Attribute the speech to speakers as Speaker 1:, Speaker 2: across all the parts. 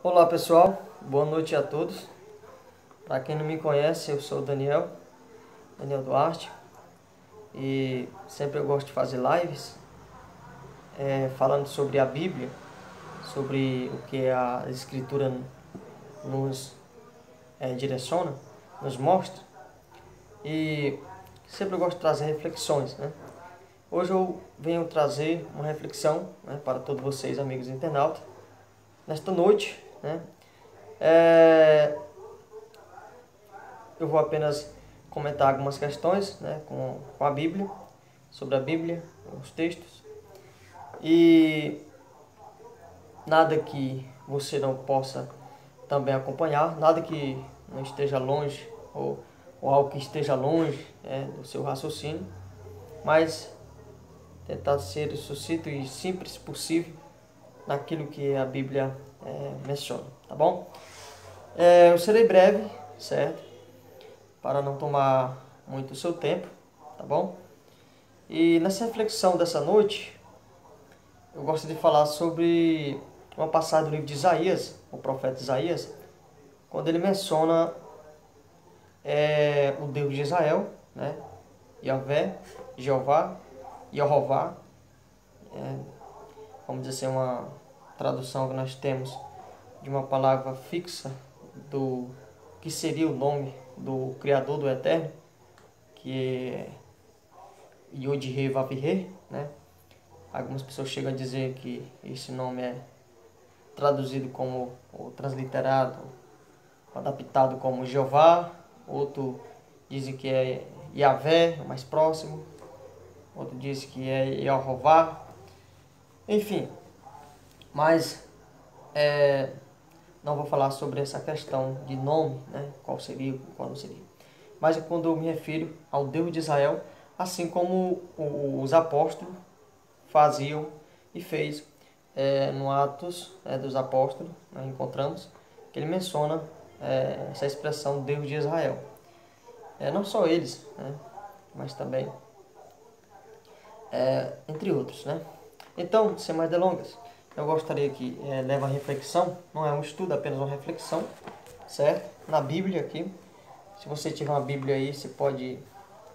Speaker 1: Olá pessoal, boa noite a todos. Para quem não me conhece, eu sou o Daniel Duarte, e sempre eu gosto de fazer lives falando sobre a Bíblia, sobre o que a Escritura nos direciona, nos mostra, e sempre eu gosto de trazer reflexões, né? Hoje eu venho trazer uma reflexão, né, para todos vocês, amigos internautas, nesta noite, né? Eu vou apenas comentar algumas questões, né, com a Bíblia, sobre a Bíblia, os textos, e nada que você não possa também acompanhar, nada que não esteja longe ou algo que esteja longe do seu raciocínio, mas tentar ser sucinto e simples possível naquilo que a Bíblia menciona, tá bom? Eu serei breve, certo? Para não tomar muito o seu tempo, tá bom? E nessa reflexão dessa noite, eu gosto de falar sobre uma passagem do livro de Isaías, o profeta Isaías, quando ele menciona o Deus de Israel, né? Yahvé, Jeová, Yehová, vamos dizer assim, uma tradução que nós temos de uma palavra fixa do que seria o nome do Criador do Eterno, que é Yod-Heh-Vav-Heh, né? Algumas pessoas chegam a dizer que esse nome é traduzido como, ou transliterado, adaptado como Jeová, outro dizem que é Yahvé, o mais próximo, outro diz que é Yehová, enfim, mas não vou falar sobre essa questão de nome, né? Qual seria, qual não seria. Mas é quando eu me refiro ao Deus de Israel, assim como os apóstolos faziam e fez no Atos dos Apóstolos, nós encontramos que ele menciona essa expressão Deus de Israel. Não só eles, né? Mas também entre outros, né? Então, sem mais delongas, eu gostaria que leve a reflexão, não é um estudo, apenas uma reflexão, certo? Na Bíblia aqui. Se você tiver uma Bíblia aí, você pode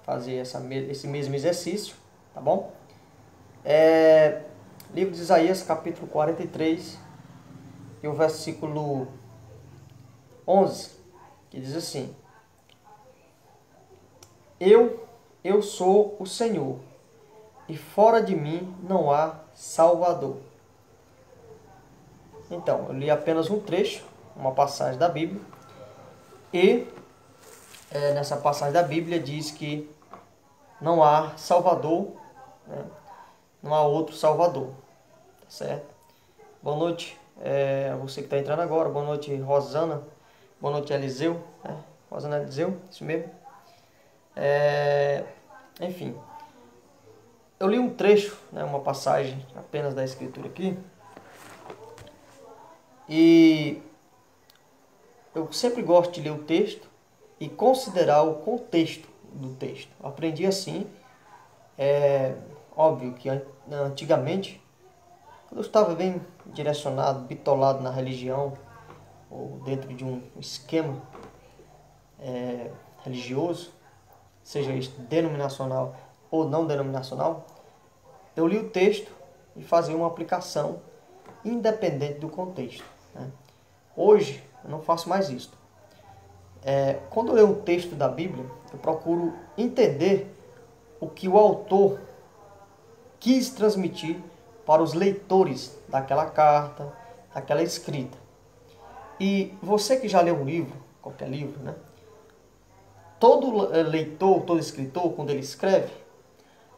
Speaker 1: fazer esse mesmo exercício, tá bom? Livro de Isaías, capítulo 43, e o versículo 11, que diz assim: Eu sou o Senhor, e fora de mim não há Salvador. Então, eu li apenas um trecho, uma passagem da Bíblia, e nessa passagem da Bíblia diz que não há Salvador, né? Não há outro Salvador, tá certo? Boa noite, você que está entrando agora, boa noite Rosana, boa noite Eliseu, né? Rosana Eliseu, isso mesmo. Enfim, eu li um trecho, né, uma passagem apenas da Escritura aqui, e eu sempre gosto de ler o texto e considerar o contexto do texto. Eu aprendi assim, óbvio que antigamente, quando eu estava bem direcionado, bitolado na religião, ou dentro de um esquema religioso, seja este denominacional ou não denominacional, eu li o texto e fazia uma aplicação independente do contexto, né? Hoje eu não faço mais isso. Quando eu leio um texto da Bíblia, eu procuro entender o que o autor quis transmitir para os leitores daquela carta, daquela escrita. E você que já leu um livro, qualquer livro, né? Todo leitor, todo escritor, quando ele escreve,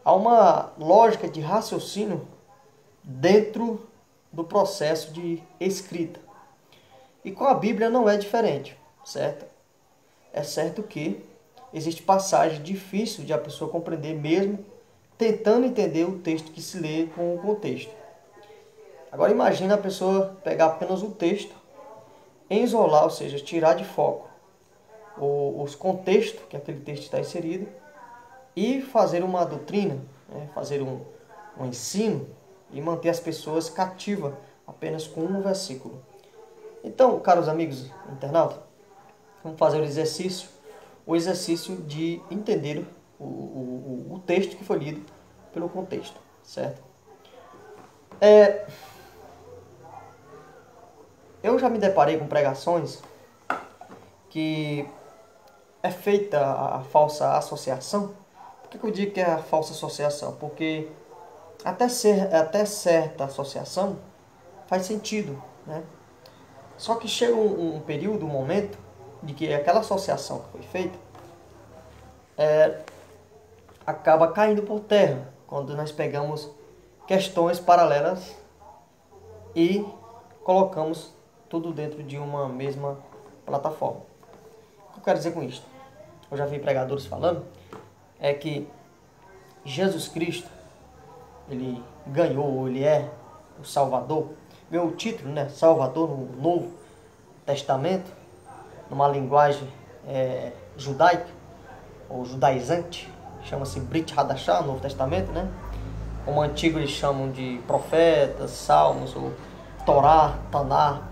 Speaker 1: há uma lógica de raciocínio dentro do processo de escrita. E com a Bíblia não é diferente, certo? É certo que existe passagem difícil de a pessoa compreender mesmo tentando entender o texto que se lê com o contexto. Agora imagina a pessoa pegar apenas o texto, isolar, ou seja, tirar de foco os contextos que aquele texto está inserido e fazer uma doutrina, né? Fazer um ensino e manter as pessoas cativas apenas com um versículo. Então, caros amigos internautas, vamos fazer o exercício de entender o texto que foi lido pelo contexto, certo? Eu já me deparei com pregações que é feita a falsa associação. Por que eu digo que é a falsa associação? Porque até certa associação faz sentido, né? Só que chega um período, um momento, de que aquela associação que foi feita acaba caindo por terra, quando nós pegamos questões paralelas e colocamos tudo dentro de uma mesma plataforma. O que eu quero dizer com isso? Eu já vi pregadores falando, é que Jesus Cristo, ele ganhou, ele é o Salvador, ganhou o título, né? Salvador no Novo Testamento, numa linguagem judaica, ou judaizante, chama-se Brit Hadashah, Novo Testamento, né? Como antigo eles chamam de profetas, salmos, ou Torá, Taná.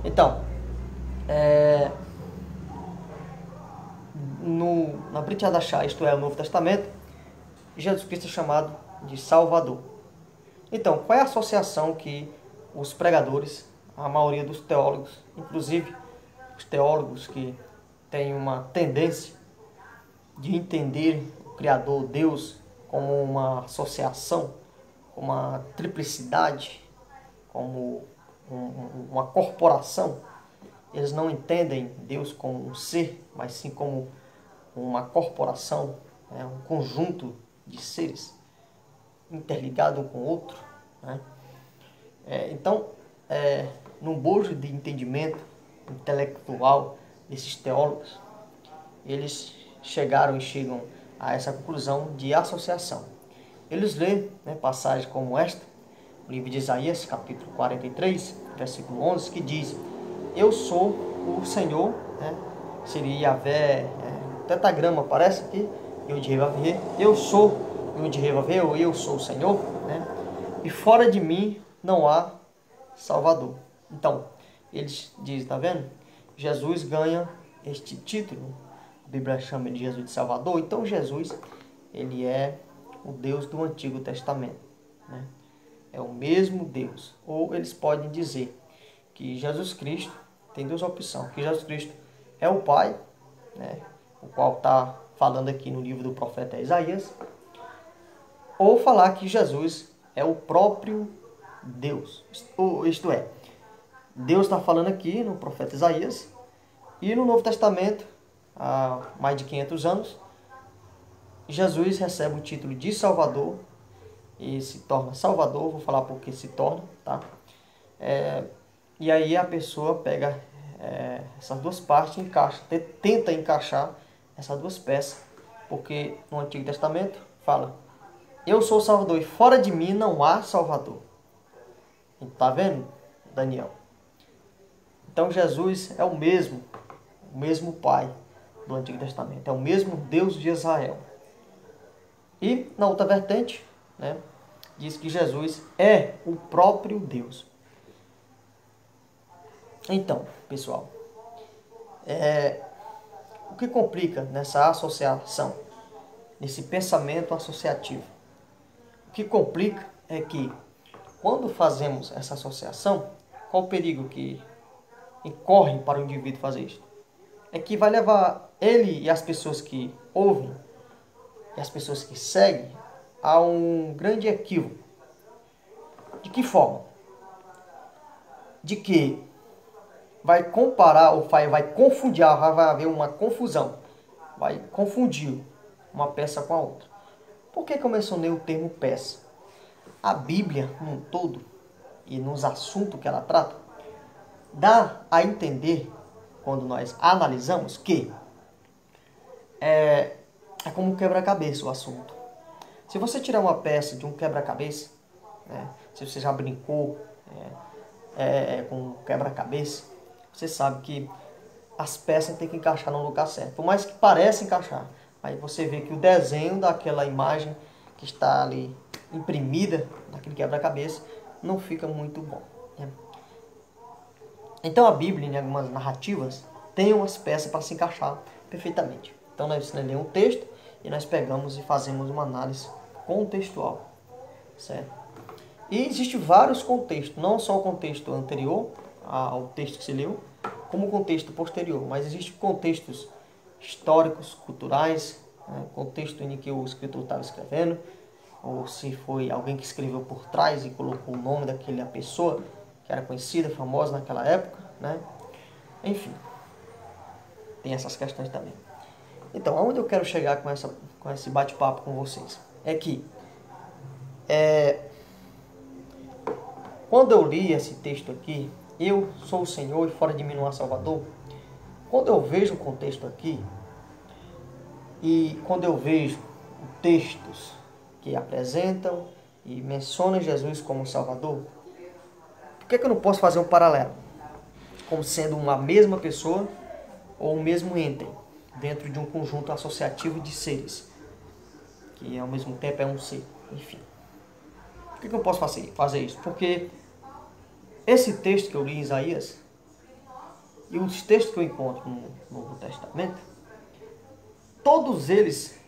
Speaker 1: Então, na Brit Hadashah, isto é, o Novo Testamento, Jesus Cristo é chamado de Salvador. Então, qual é a associação que os pregadores, a maioria dos teólogos, inclusive os teólogos que têm uma tendência de entender o Criador, Deus, como uma associação, como uma triplicidade, como uma corporação, eles não entendem Deus como um ser, mas sim como uma corporação, um conjunto de seres interligado um com o outro, né? Então, num bojo de entendimento intelectual desses teólogos, eles chegaram e chegam a essa conclusão de associação. Eles lêem, né, passagens como esta, no livro de Isaías, capítulo 43, versículo 11, que diz: eu sou o Senhor, né? Seria Yahvé, tetagrama aparece aqui, Yod-Heh-Vav-Heh, eu sou Yod-Heh-Vav-Heh, ou eu sou o Senhor, né? E fora de mim não há Salvador. Então, eles dizem, tá vendo? Jesus ganha este título, a Bíblia chama de Jesus de Salvador. Então Jesus, ele é o Deus do Antigo Testamento, né? É o mesmo Deus. Ou eles podem dizer que Jesus Cristo tem duas opções, que Jesus Cristo é o Pai, né, o qual está falando aqui no livro do profeta Isaías, ou falar que Jesus é o próprio Deus. Isto é, Deus está falando aqui no profeta Isaías, e no Novo Testamento, há mais de 500 anos, Jesus recebe o título de Salvador, e se torna Salvador, vou falar por que se torna, tá? E aí a pessoa pega essas duas partes e encaixa, tenta encaixar essas duas peças, porque no Antigo Testamento fala: eu sou o Salvador e fora de mim não há Salvador. Tá vendo, Daniel? Então Jesus é o mesmo Pai do Antigo Testamento, é o mesmo Deus de Israel. E na outra vertente, né, diz que Jesus é o próprio Deus. Então, pessoal, o que complica nessa associação, nesse pensamento associativo? O que complica é que, quando fazemos essa associação, qual o perigo que incorre para o indivíduo fazer isso? É que vai levar ele e as pessoas que ouvem, e as pessoas que seguem, a um grande equívoco. De que forma? De que vai comparar, ou vai confundir, vai haver uma confusão, vai confundir uma peça com a outra. Por que eu mencionei o termo peça? A Bíblia, num todo, e nos assuntos que ela trata, dá a entender, quando nós analisamos, que é como um quebra-cabeça o assunto. Se você tirar uma peça de um quebra-cabeça, né, se você já brincou com um quebra-cabeça, você sabe que as peças têm que encaixar no lugar certo. Por mais que pareça encaixar, aí você vê que o desenho daquela imagem que está ali imprimida naquele quebra-cabeça não fica muito bom, né? Então a Bíblia, em algumas narrativas, tem umas peças para se encaixar perfeitamente. Então nós lemos um texto e nós pegamos e fazemos uma análise contextual, certo? E existem vários contextos, não só o contexto anterior ao texto que se leu, como o contexto posterior, mas existem contextos históricos, culturais, né? Contexto em que o escritor estava escrevendo, ou se foi alguém que escreveu por trás e colocou o nome daquela pessoa que era conhecida, famosa naquela época, né? Enfim, tem essas questões também. Então, aonde eu quero chegar com esse bate-papo com vocês? É que, quando eu li esse texto aqui, eu sou o Senhor e fora de mim não há Salvador, quando eu vejo o contexto aqui, e quando eu vejo textos que apresentam e mencionam Jesus como Salvador, por que eu não posso fazer um paralelo? Como sendo uma mesma pessoa ou um mesmo ente, dentro de um conjunto associativo de seres, que ao mesmo tempo é um ser, enfim. Por que eu posso fazer isso? Porque esse texto que eu li em Isaías e os textos que eu encontro no Novo Testamento, todos eles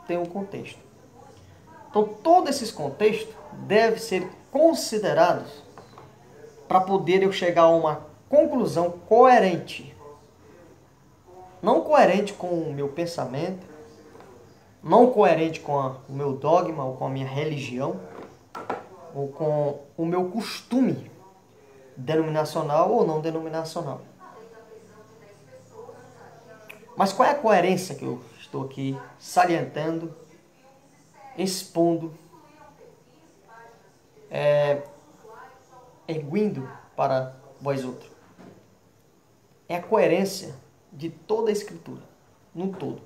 Speaker 1: têm um contexto. Então, todos esses contextos devem ser considerados para poder eu chegar a uma conclusão coerente. Não coerente com o meu pensamento, não coerente com o meu dogma ou com a minha religião, ou com o meu costume denominacional ou não denominacional. Mas qual é a coerência que eu estou aqui salientando, expondo, erguindo para vós outros? É a coerência de toda a Escritura, no todo.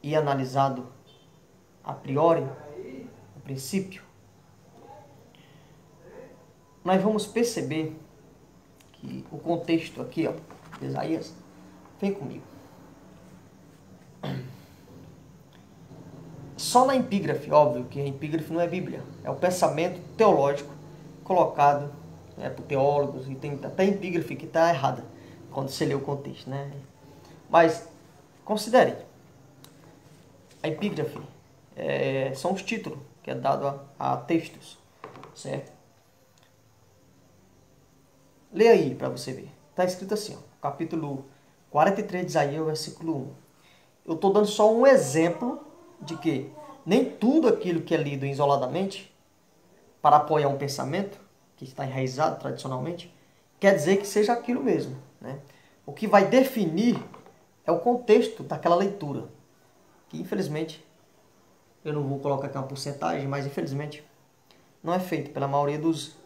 Speaker 1: E analisado a priori, a princípio, nós vamos perceber que o contexto aqui, ó, de Isaías, vem comigo. Só na epígrafe, óbvio que a epígrafe não é Bíblia, é o pensamento teológico colocado, né, por teólogos, e tem até epígrafe que está errada quando você lê o contexto, né? Mas considere, a epígrafe são os títulos que é dado a textos, certo? Leia aí para você ver. Está escrito assim, ó, capítulo 43 de Isaías, versículo 1. Eu estou dando só um exemplo de que nem tudo aquilo que é lido isoladamente para apoiar um pensamento que está enraizado tradicionalmente quer dizer que seja aquilo mesmo, né? O que vai definir é o contexto daquela leitura, que infelizmente, eu não vou colocar aqui uma porcentagem, mas infelizmente não é feito pela maioria dos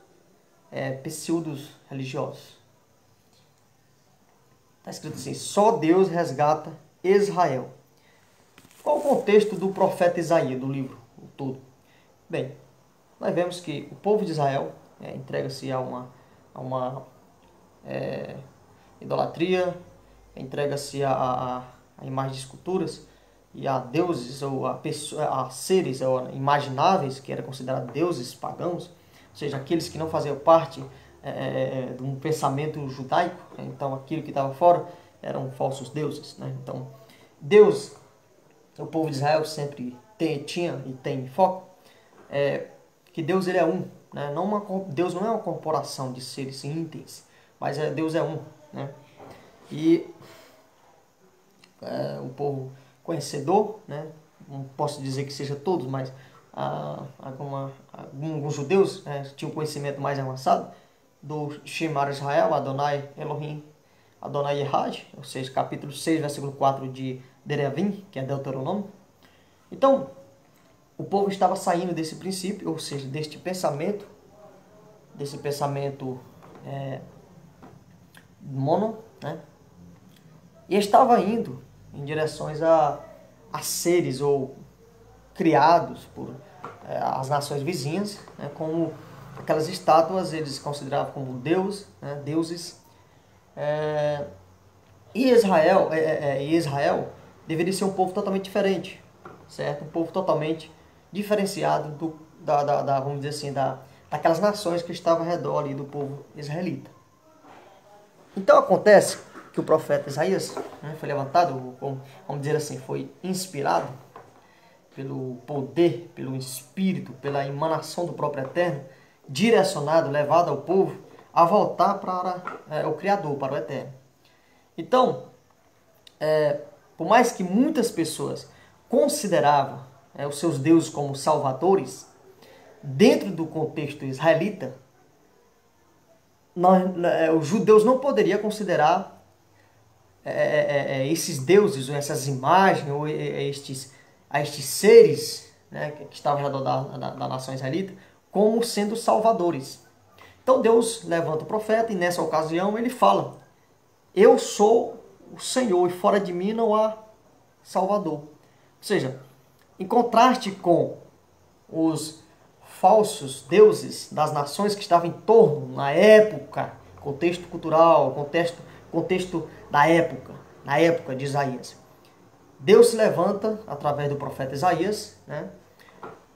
Speaker 1: pseudos religiosos. Está escrito assim, só Deus resgata Israel. Qual o contexto do profeta Isaías, do livro todo? Bem, nós vemos que o povo de Israel entrega-se a uma idolatria, entrega-se a imagens de esculturas e a deuses ou a seres imagináveis, que eram considerados deuses pagãos, ou seja, aqueles que não faziam parte de um pensamento judaico, né? Então aquilo que estava fora eram falsos deuses, né? Então Deus, o povo de Israel sempre tinha e tem foco, que Deus ele é um, né? Deus não é uma corporação de seres íntegros, mas Deus é um, né? E o povo conhecedor, né? Não posso dizer que seja todos, mas alguns judeus tinham conhecimento mais avançado do Shema Israel, Adonai Elohim, Adonai Echad, ou seja, capítulo 6, versículo 4 de Devarim, que é Deuteronômio. Então, o povo estava saindo desse princípio, ou seja, desse pensamento mono, né? E estava indo em direções a seres ou criados por as nações vizinhas, né? Como aquelas estátuas eles consideravam como deuses. E Israel deveria ser um povo totalmente diferente, certo? Um povo totalmente diferenciado vamos dizer assim, daquelas nações que estavam ao redor ali do povo israelita. Então acontece que o profeta Isaías, né, foi levantado, vamos dizer assim, foi inspirado pelo poder, pelo Espírito, pela emanação do próprio Eterno, direcionado, levado ao povo a voltar para o Criador, para o Eterno. Então, por mais que muitas pessoas consideravam os seus deuses como salvadores, dentro do contexto israelita, os judeus não poderiam considerar esses deuses, ou essas imagens, ou estes seres, né, que estavam ao redor da nação israelita, como sendo salvadores. Então Deus levanta o profeta e nessa ocasião ele fala: eu sou o Senhor e fora de mim não há Salvador. Ou seja, em contraste com os falsos deuses das nações que estavam em torno na época, contexto cultural, contexto da época, na época de Isaías. Deus se levanta através do profeta Isaías, né?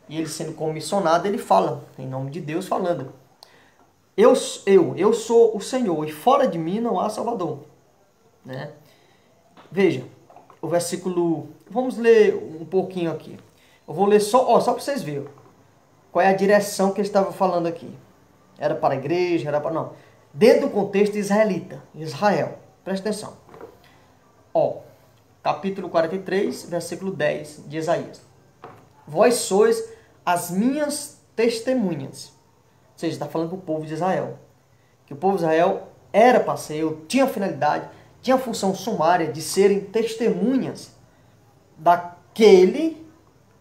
Speaker 1: E ele sendo comissionado, ele fala, em nome de Deus, falando: eu sou o Senhor e fora de mim não há Salvador. Né? Veja, o versículo, vamos ler um pouquinho aqui. Eu vou ler só para vocês verem qual é a direção que ele estava falando aqui. Era para a igreja, era para... Não. Dentro do contexto israelita, Israel. Presta atenção. Capítulo 43, versículo 10 de Isaías. Vós sois as minhas testemunhas. Ou seja, está falando para o povo de Israel. Que o povo de Israel era para ser, tinha a finalidade, tinha a função sumária de serem testemunhas daquele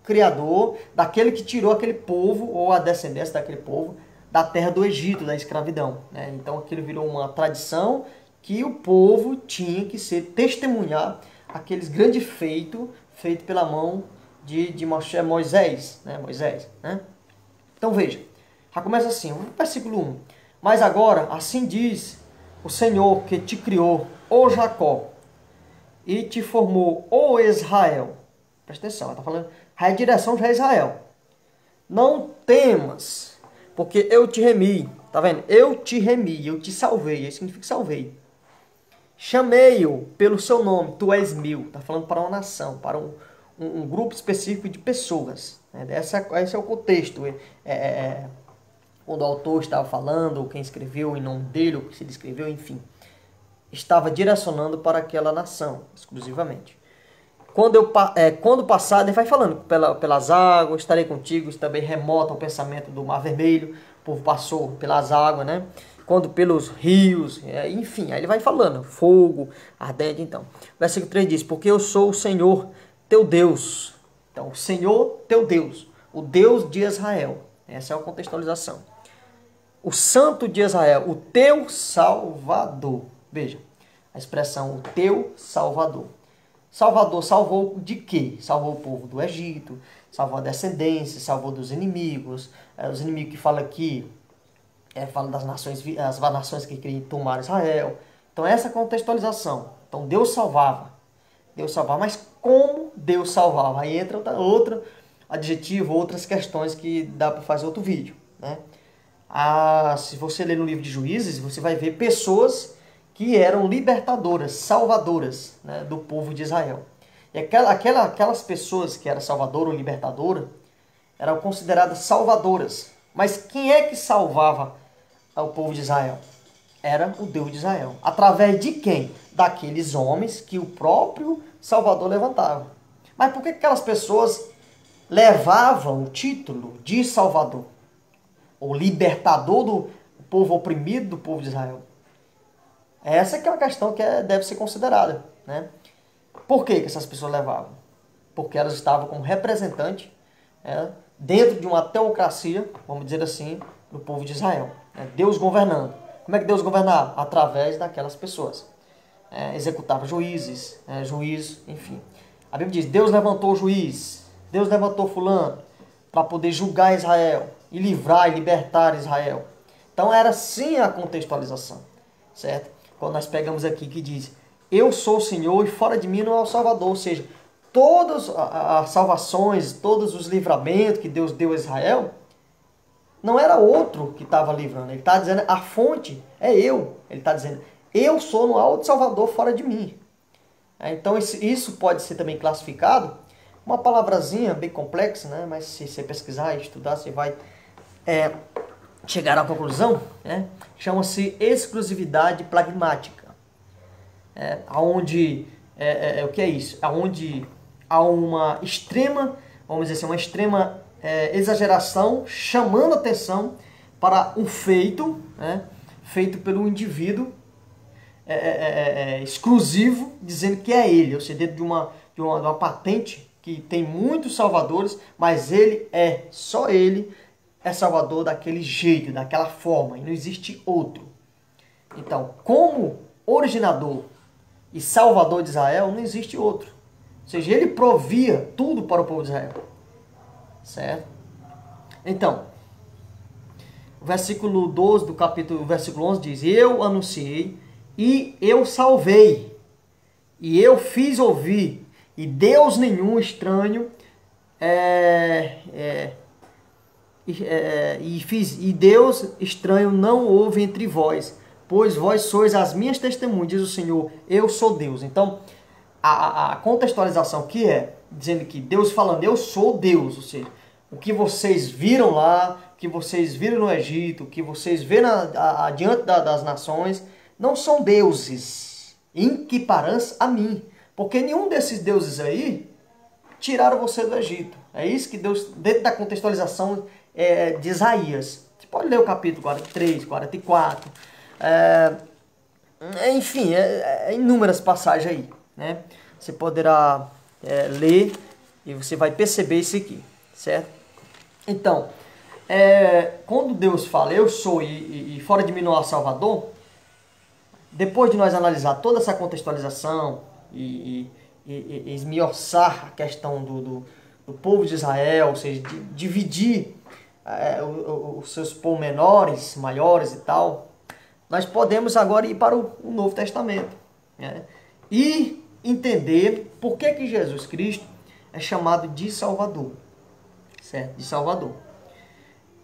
Speaker 1: Criador, daquele que tirou aquele povo, ou a descendência daquele povo, da terra do Egito, da escravidão. Né? Então aquilo virou uma tradição que o povo tinha que ser testemunhar aqueles grandes feitos pela mão de Moisés. Né? Então veja, já começa assim, o versículo 1. Mas agora, assim diz o Senhor que te criou, ó Jacó, e te formou, ó Israel. Presta atenção, está falando, a direção já é Israel. Não temas, porque eu te remi. Tá vendo? Eu te remi, eu te salvei. Isso significa salvei. Chamei-o pelo seu nome, tu és meu. Está falando para uma nação, para um grupo específico de pessoas. Esse é o contexto. Quando o autor estava falando, ou quem escreveu em nome dele, ou que se descreveu, enfim. Estava direcionando para aquela nação, exclusivamente. Quando passar, ele vai falando, pelas águas, estarei contigo, isso também remota ao pensamento do Mar Vermelho, o povo passou pelas águas, né? Quando pelos rios, enfim, aí ele vai falando, fogo, ardente, então. Versículo 3 diz, porque eu sou o Senhor teu Deus. Então, o Senhor teu Deus, o Deus de Israel. Essa é a contextualização. O Santo de Israel, o teu Salvador. Veja, a expressão, o teu Salvador. Salvador salvou de quê? Salvou o povo do Egito, salvou a descendência, salvou dos inimigos. Os inimigos que fala aqui, fala das nações, as nações que queriam tomar Israel. Então essa contextualização. Então Deus salvava. Mas como Deus salvava? Aí entra outro adjetivo, outras questões que dá para fazer outro vídeo. Né? Se você ler no livro de Juízes, você vai ver pessoas que eram libertadoras, salvadoras, né, do povo de Israel. E aquelas pessoas que eram salvadora ou libertadora eram consideradas salvadoras. Mas quem é que salvava o povo de Israel? Era o Deus de Israel. Através de quem? Daqueles homens que o próprio Salvador levantava. Mas por que aquelas pessoas levavam o título de Salvador? Ou libertador do povo oprimido, do povo de Israel? Essa que é uma questão que deve ser considerada. Né? Por que essas pessoas levavam? Porque elas estavam como representante dentro de uma teocracia, vamos dizer assim, do povo de Israel. Deus governando. Como é que Deus governava? Através daquelas pessoas. Executava juízes, enfim. A Bíblia diz, Deus levantou o juiz, Deus levantou fulano para poder julgar Israel e livrar e libertar Israel. Então era sim a contextualização, certo? Quando nós pegamos aqui que diz, eu sou o Senhor e fora de mim não há o Salvador. Ou seja, todas as salvações, todos os livramentos que Deus deu a Israel, não era outro que estava livrando. Ele está dizendo, a fonte é eu. Ele está dizendo, eu sou, não há outro Salvador fora de mim. Então isso pode ser também classificado, uma palavrazinha bem complexa, né? Mas se você pesquisar e estudar, você vai chegar à conclusão, né? Chama-se exclusividade pragmática. Onde, o que é isso? Onde há uma extrema, vamos dizer assim, uma extrema exageração, chamando atenção para um feito, né? Feito pelo indivíduo, exclusivo, dizendo que é ele, ou seja, dentro de uma patente que tem muitos salvadores, mas só ele é salvador daquele jeito, daquela forma, e não existe outro. Então, como originador e salvador de Israel, não existe outro. Ou seja, ele provia tudo para o povo de Israel. Certo? Então, o versículo 12 do capítulo, o versículo 11 diz: eu anunciei e eu salvei, e eu fiz ouvir, e Deus nenhum estranho, e Deus estranho não houve entre vós, pois vós sois as minhas testemunhas, diz o Senhor, eu sou Deus. Então, a contextualização que dizendo que Deus falando, eu sou Deus, ou seja, o que vocês viram lá, o que vocês viram no Egito, o que vocês viram adiante das nações, não são deuses equiparãs a mim. Porque nenhum desses deuses aí tiraram você do Egito. É isso que Deus, dentro da contextualização de Isaías. Você pode ler o capítulo 43, 44. Enfim, inúmeras passagens aí. Né? Você poderá ler e você vai perceber isso aqui. Certo? Então, quando Deus fala, eu sou e fora de mim não há Salvador, depois de nós analisar toda essa contextualização e esmiuçar a questão do povo de Israel, ou seja, dividir os seus pormenores maiores e tal, nós podemos agora ir para o Novo Testamento, né? E entender por que Jesus Cristo é chamado de Salvador, certo? De Salvador.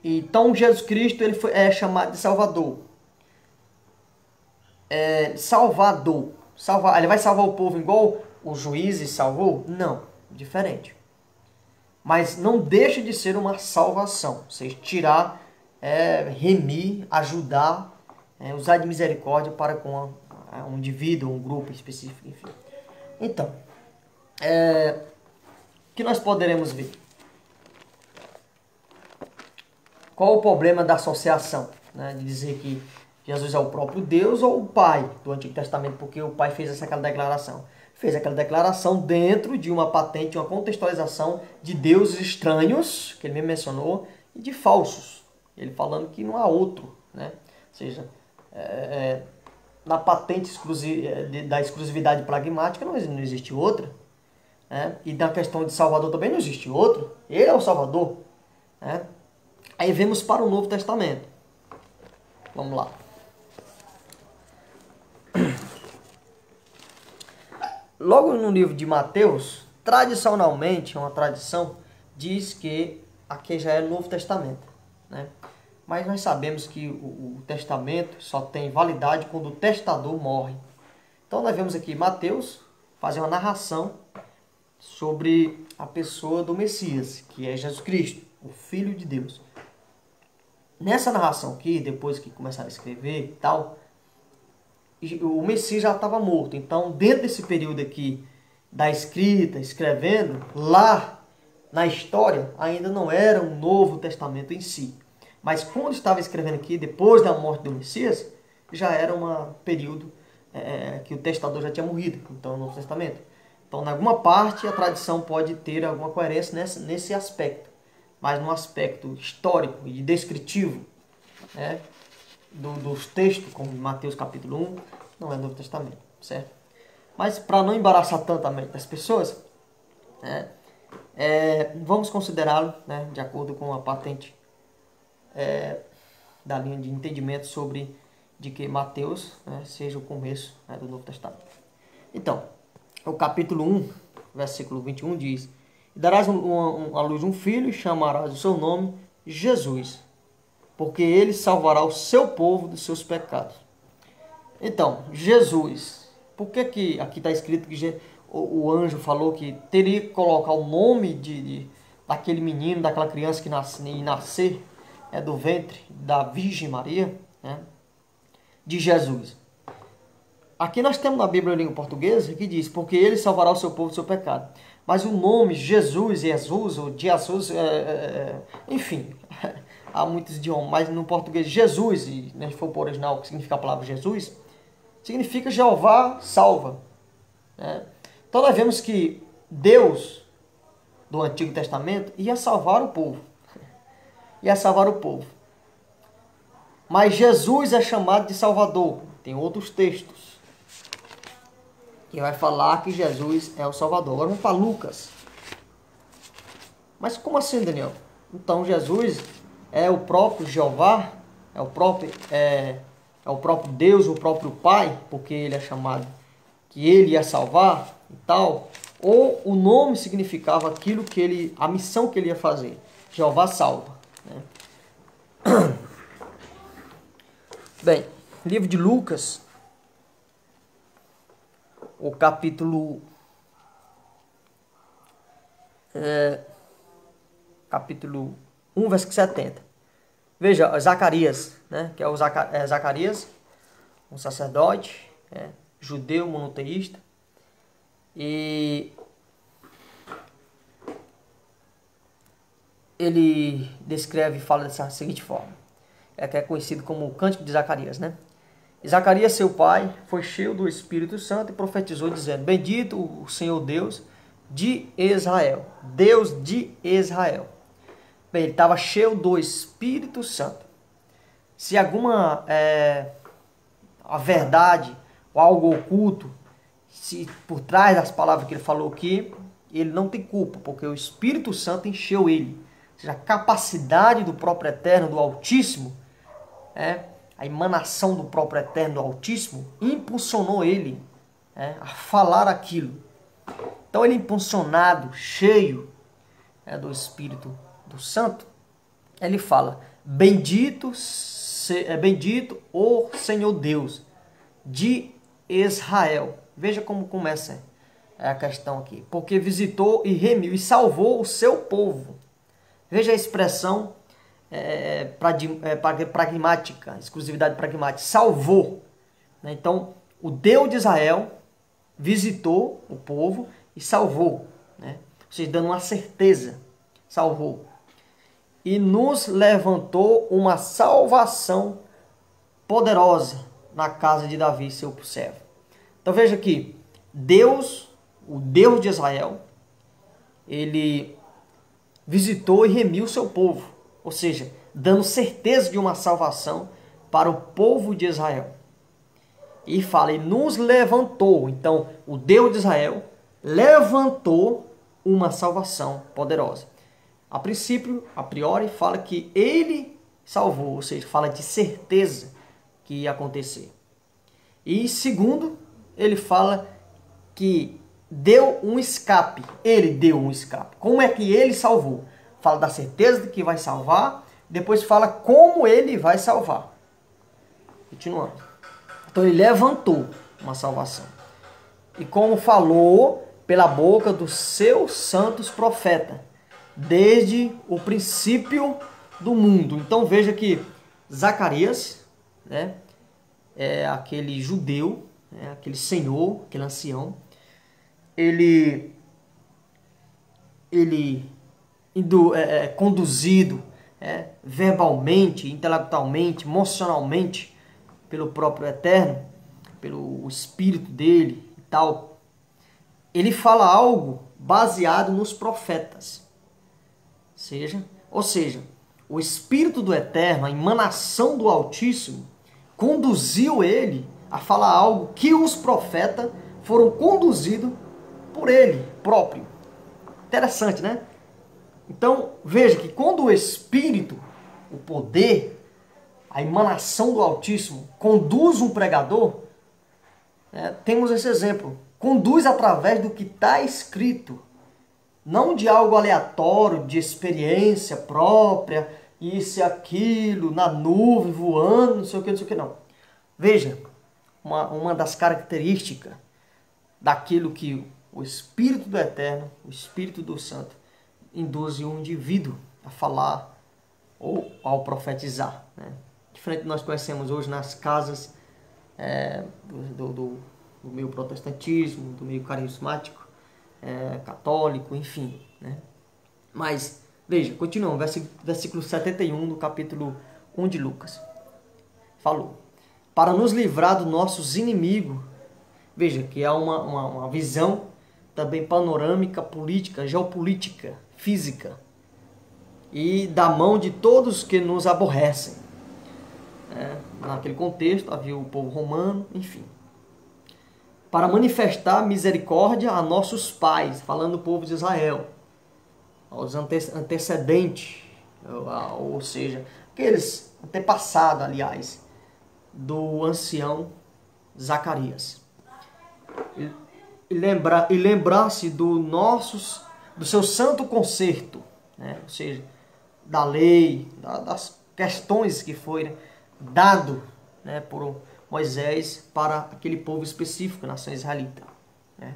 Speaker 1: Então Jesus Cristo é chamado de Salvador. Salvador. Ele vai salvar o povo igual o juiz salvou? Não, diferente. Mas não deixa de ser uma salvação. Ou seja, tirar, remir, ajudar, usar de misericórdia para com um indivíduo, um grupo específico, enfim. Então, o que nós poderemos ver? Qual o problema da associação? Né? De dizer que Jesus é o próprio Deus ou o Pai do Antigo Testamento, porque o Pai fez aquela declaração. Fez aquela declaração dentro de uma patente, uma contextualização de deuses estranhos, que ele mesmo mencionou, e de falsos. Ele falando que não há outro. Né? Ou seja, na patente da exclusividade pragmática não existe outra. Né? E na questão de Salvador também não existe outro. Ele é o Salvador. Né? Aí vemos para o Novo Testamento. Vamos lá. Logo no livro de Mateus, tradicionalmente, uma tradição, diz que aqui já é o Novo Testamento. Né? Mas nós sabemos que o testamento só tem validade quando o testador morre. Então nós vemos aqui Mateus fazer uma narração sobre a pessoa do Messias, que é Jesus Cristo, o Filho de Deus. Nessa narração aqui, depois que começaram a escrever e tal, o Messias já estava morto. Então, dentro desse período aqui da escrita, escrevendo, lá na história, ainda não era um Novo Testamento em si. Mas quando estava escrevendo aqui, depois da morte do Messias, já era um período que o testador já tinha morrido. Então, no Novo Testamento. Então, em alguma parte, a tradição pode ter alguma coerência nesse aspecto. Mas no aspecto histórico e descritivo, né, dos textos, como Mateus capítulo 1, não é Novo Testamento, certo? Mas para não embaraçar tanto a mente das pessoas, né, vamos considerá-lo, né, de acordo com a patente da linha de entendimento sobre de que Mateus, né, seja o começo, né, do Novo Testamento. Então, o capítulo 1, versículo 21 diz: e darás à luz um filho e chamarás o seu nome Jesus, porque ele salvará o seu povo dos seus pecados. Então, Jesus. Por que aqui está escrito que o anjo falou que teria que colocar o nome daquele menino, daquela criança que nascer do ventre da Virgem Maria, né, de Jesus? Aqui nós temos na Bíblia em língua portuguesa que diz, porque ele salvará o seu povo do seu pecado. Mas o nome Jesus, ou Jesus, enfim, há muitos idiomas, mas no português Jesus, e se for para o original, que significa a palavra Jesus, significa Jeová salva. Né? Então nós vemos que Deus, do Antigo Testamento, ia salvar o povo. Ia salvar o povo. Mas Jesus é chamado de Salvador. Tem outros textos que vai falar que Jesus é o Salvador. Agora vamos para Lucas. Mas como assim, Daniel? Então Jesus é o próprio Jeová, é o próprio Deus, o próprio Pai, porque ele é chamado que ele ia salvar e tal, ou o nome significava aquilo que a missão que ele ia fazer. Jeová salva. Né? Bem, livro de Lucas, o capítulo 1, versículo 70. Veja, Zacarias, né, que é Zacarias, um sacerdote, judeu monoteísta, e ele descreve e fala dessa seguinte forma, que é conhecido como o Cântico de Zacarias, né? E Zacarias, seu pai, foi cheio do Espírito Santo e profetizou dizendo, bendito o Senhor Deus de Israel, Deus de Israel. Bem, ele estava cheio do Espírito Santo. Se alguma a verdade ou algo oculto, se por trás das palavras que ele falou aqui, ele não tem culpa, porque o Espírito Santo encheu ele. Ou seja, a capacidade do próprio Eterno, do Altíssimo, a emanação do próprio Eterno, do Altíssimo, impulsionou ele a falar aquilo. Então ele impulsionado, cheio do Espírito do Santo, ele fala, bendito o Senhor Deus de Israel. Veja como começa a questão aqui. Porque visitou e remiu e salvou o seu povo. Veja a expressão pragmática, exclusividade pragmática. Salvou. Então, o Deus de Israel visitou o povo e salvou. Né? Ou seja, dando uma certeza. Salvou. E nos levantou uma salvação poderosa na casa de Davi, seu servo. Então veja aqui, Deus, o Deus de Israel, ele visitou e remiu o seu povo. Ou seja, dando certeza de uma salvação para o povo de Israel. E fala, e nos levantou. Então, o Deus de Israel levantou uma salvação poderosa. A princípio, a priori, fala que ele salvou, ou seja, fala de certeza que ia acontecer. E segundo, ele fala que deu um escape. Ele deu um escape. Como é que ele salvou? Fala da certeza de que vai salvar, depois fala como ele vai salvar. Continuando. Então ele levantou uma salvação. E como falou pela boca dos seus santos profetas, desde o princípio do mundo. Então veja que Zacarias, né, é aquele judeu, aquele senhor, aquele ancião, ele conduzido verbalmente, intelectualmente, emocionalmente pelo próprio Eterno, pelo Espírito dele e tal, ele fala algo baseado nos profetas. Ou seja, o Espírito do Eterno, a emanação do Altíssimo, conduziu ele a falar algo que os profetas foram conduzidos por ele próprio. Interessante, né? Então, veja que quando o Espírito, o poder, a emanação do Altíssimo conduz um pregador, temos esse exemplo. Conduz através do que está escrito. Não de algo aleatório, de experiência própria, isso e aquilo, na nuvem, voando, não sei o que, não. Veja, uma das características daquilo que o Espírito do Eterno, o Espírito do Santo, induz o indivíduo a falar ou ao profetizar, né? Diferente do que nós conhecemos hoje nas casas do meio protestantismo, do meio carismático, católico, enfim, né? Mas, veja, continuando, versículo 71 do capítulo 1 de Lucas. Falou, para nos livrar dos nossos inimigos. Veja que é uma visão também panorâmica, política, geopolítica, física, e da mão de todos que nos aborrecem. Naquele contexto havia o povo romano, enfim. Para manifestar misericórdia a nossos pais, falando do povo de Israel, aos antecedentes, ou seja, aqueles antepassados, aliás, do ancião Zacarias. E lembrar-se do seu santo concerto, né? Ou seja, da lei, das questões que foram dado, né, por Moisés para aquele povo específico, nação israelita, né?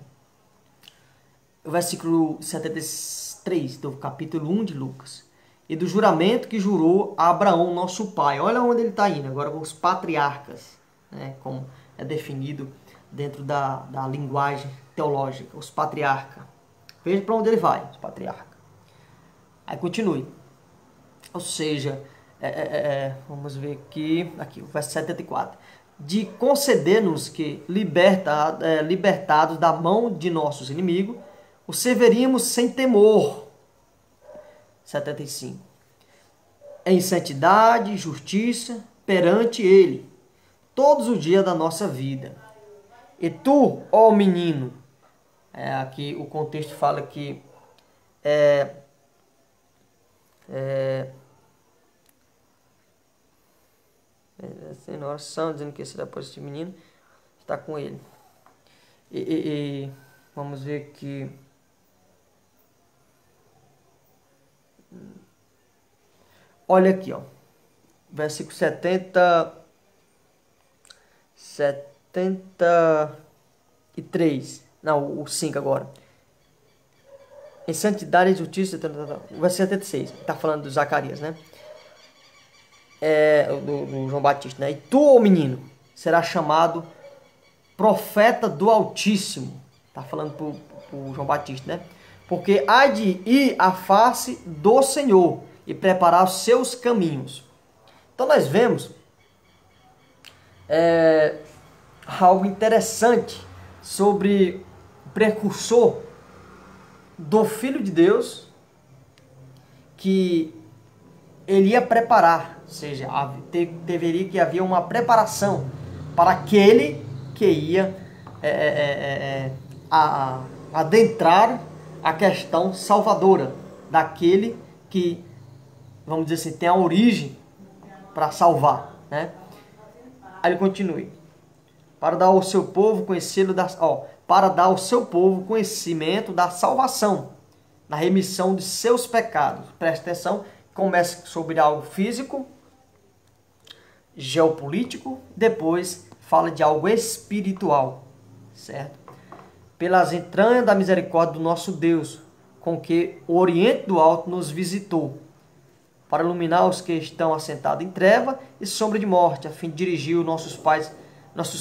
Speaker 1: O versículo 73 do capítulo 1 de Lucas. E do juramento que jurou a Abraão, nosso pai. Olha onde ele está indo, agora com os patriarcas, né, como é definido dentro da linguagem teológica, os patriarcas. Veja para onde ele vai, os patriarcas. Aí continue. Ou seja, vamos ver aqui o verso 74. De conceder-nos que, libertados da mão de nossos inimigos, o serviríamos sem temor. 75. Em santidade e justiça perante Ele, todos os dias da nossa vida. E tu, menino, aqui o contexto fala que sem oração, dizendo que será por este menino, está com ele. E vamos ver que olha aqui, ó, versículo 73, não, o 5 agora. Em santidade e justiça, o versículo 76, está falando do Zacarias, né? Do João Batista, né? E tu, menino, será chamado profeta do Altíssimo. Está falando para o João Batista, né? Porque há de ir à face do Senhor e preparar os seus caminhos. Então nós vemos algo interessante sobre o precursor do Filho de Deus, que ele ia preparar, ou seja, deveria que havia uma preparação para aquele que ia adentrar a questão salvadora, daquele que, vamos dizer assim, tem a origem para salvar, né? Aí ele continue. Para dar ao seu povo para dar ao seu povo conhecimento da salvação, da remissão de seus pecados. Preste atenção, começa sobre algo físico, geopolítico, depois fala de algo espiritual, certo? Pelas entranhas da misericórdia do nosso Deus, com que o Oriente do Alto nos visitou, para iluminar os que estão assentados em treva e sombra de morte, a fim de dirigir os nossos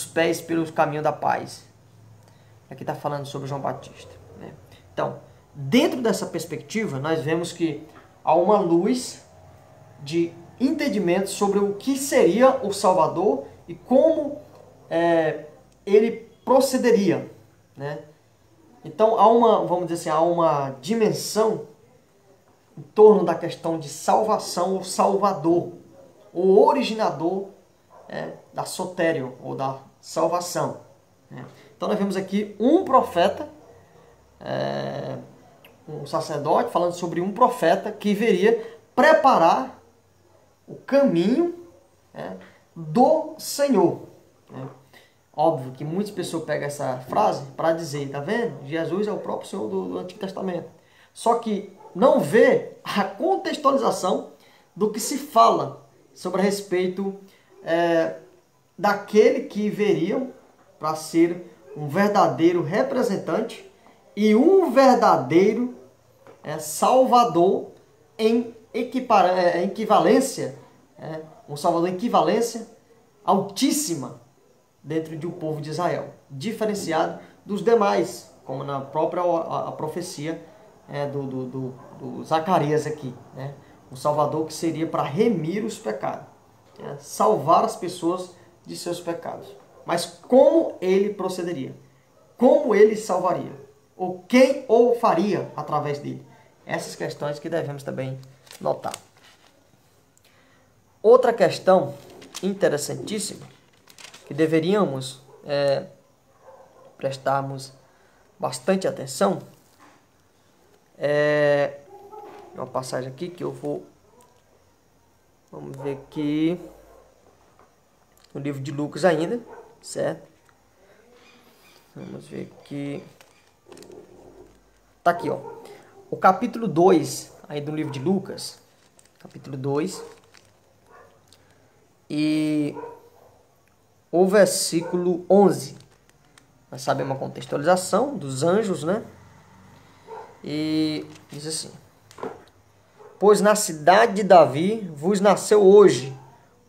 Speaker 1: pés pelos caminhos da paz. Aqui está falando sobre João Batista, né? Então, dentro dessa perspectiva, nós vemos que há uma luz de entendimento sobre o que seria o Salvador e como ele procederia, né? Então vamos dizer assim, há uma dimensão em torno da questão de salvação, o Salvador, o originador da sotério, ou da salvação, né? Então nós vemos aqui um profeta, um sacerdote, falando sobre um profeta que viria preparar o caminho, do Senhor, né? Óbvio que muitas pessoas pegam essa frase para dizer, tá vendo? Jesus é o próprio Senhor do Antigo Testamento. Só que não vê a contextualização do que se fala sobre a respeito daquele que veriam para ser um verdadeiro representante e um verdadeiro salvador em equivalência, um salvador em equivalência altíssima dentro de um povo de Israel, diferenciado dos demais, como na própria a profecia do Zacarias aqui, né? Um salvador que seria para remir os pecados, salvar as pessoas de seus pecados. Mas como ele procederia? Como ele salvaria? Ou quem o faria através dele? Essas questões que devemos também notar. Outra questão interessantíssima que deveríamos prestarmos bastante atenção é uma passagem aqui que eu vou... Vamos ver aqui no livro de Lucas ainda, certo? Vamos ver aqui. Tá aqui, ó. O capítulo 2 aí do livro de Lucas, capítulo 2, e o versículo 11. Nós sabemos a contextualização dos anjos, né? E diz assim: pois na cidade de Davi vos nasceu hoje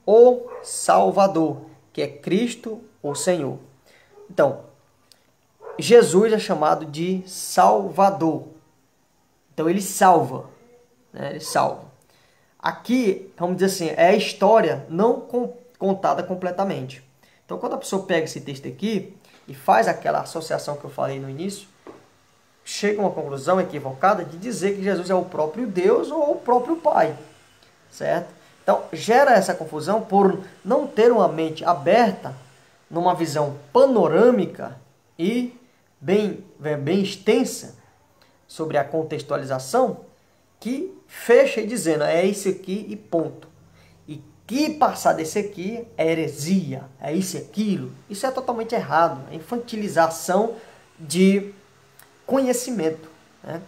Speaker 1: o Salvador, que é Cristo o Senhor. Então, Jesus é chamado de Salvador. Então ele salva, né? Ele salva. Aqui, vamos dizer assim, é a história não contada completamente. Então quando a pessoa pega esse texto aqui e faz aquela associação que eu falei no início, chega a uma conclusão equivocada de dizer que Jesus é o próprio Deus ou o próprio Pai, certo? Então gera essa confusão por não ter uma mente aberta numa visão panorâmica e bem extensa sobre a contextualização, que fecha dizendo é isso aqui e ponto. E que passar desse aqui é heresia, é isso e aquilo. Isso é totalmente errado, é infantilização de conhecimento, né?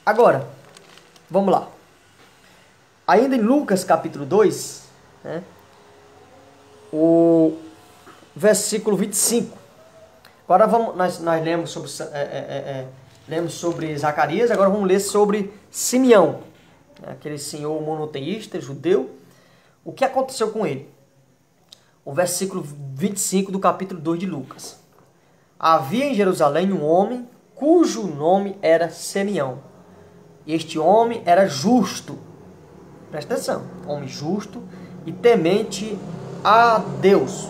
Speaker 1: Agora, vamos lá. Ainda em Lucas capítulo 2, né, o versículo 25. Agora nós lemos sobre, lemos sobre Zacarias, agora vamos ler sobre Simeão, aquele senhor monoteísta, judeu. O que aconteceu com ele? O versículo 25 do capítulo 2 de Lucas. Havia em Jerusalém um homem cujo nome era Simeão. Este homem era justo. Presta atenção. Homem justo e temente a Deus,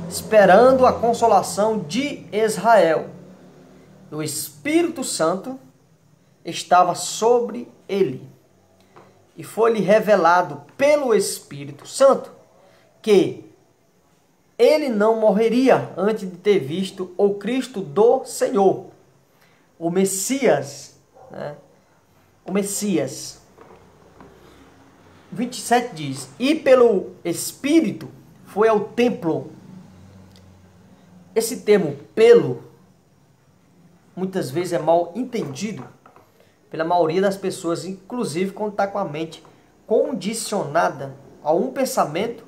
Speaker 1: esperando a consolação de Israel. O Espírito Santo estava sobre ele. E foi-lhe revelado pelo Espírito Santo que ele não morreria antes de ter visto o Cristo do Senhor, o Messias, né? O Messias. 27 diz: e pelo Espírito foi ao templo. Esse termo pelo muitas vezes é mal entendido pela maioria das pessoas, inclusive quando está com a mente condicionada a um pensamento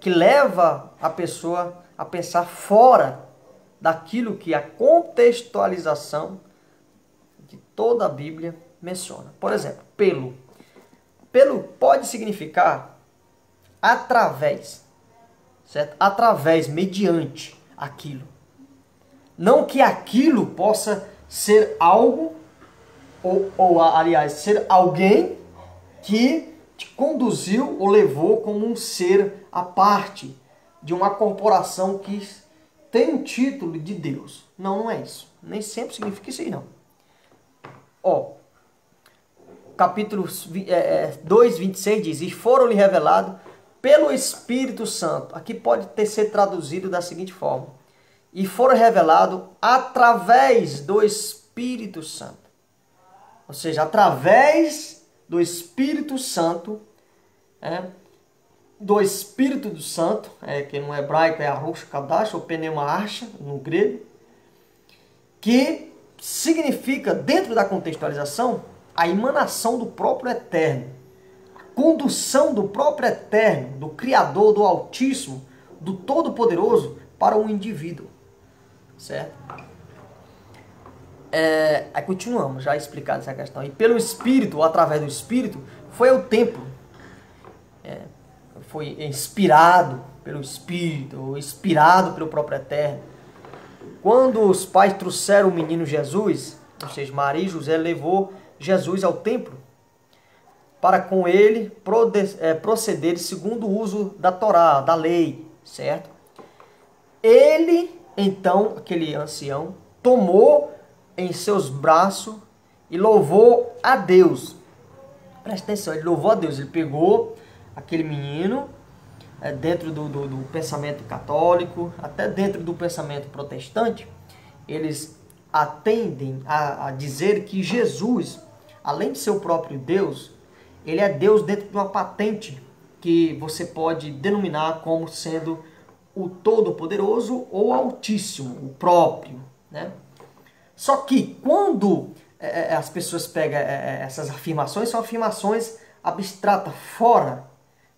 Speaker 1: que leva a pessoa a pensar fora daquilo que a contextualização de toda a Bíblia menciona. Por exemplo, pelo. Pelo pode significar através, certo? Através, mediante aquilo. Não que aquilo possa ser algo, aliás, ser alguém que te conduziu ou levou como um ser à parte de uma corporação que tem um título de Deus. Não, não é isso. Nem sempre significa isso aí, não. Ó, capítulo 2, 26 diz: e foram-lhe revelados pelo Espírito Santo. Aqui pode ter sido traduzido da seguinte forma: e foram revelados através do Espírito Santo. Ou seja, através do Espírito Santo, do Espírito do Santo, que no hebraico é Arush Kadash ou Pneuma Archa, no grego, que significa, dentro da contextualização, a emanação do próprio Eterno, a condução do próprio Eterno, do Criador, do Altíssimo, do Todo-Poderoso para um indivíduo. Certo? Aí continuamos, já explicado essa questão. E pelo Espírito, ou através do Espírito, foi ao templo. Foi inspirado pelo Espírito, ou inspirado pelo próprio Eterno. Quando os pais trouxeram o menino Jesus, ou seja, Maria e José levou Jesus ao templo, para com ele proceder segundo o uso da Torá, da lei, certo? Ele, então, aquele ancião, tomou em seus braços e louvou a Deus. Presta atenção, ele louvou a Deus. Ele pegou aquele menino, dentro do pensamento católico, até dentro do pensamento protestante, eles atendem a dizer que Jesus, além de ser o próprio Deus, ele é Deus dentro de uma patente que você pode denominar como sendo o Todo-Poderoso ou Altíssimo, o próprio, né? Só que quando as pessoas pegam essas afirmações, são afirmações abstratas, fora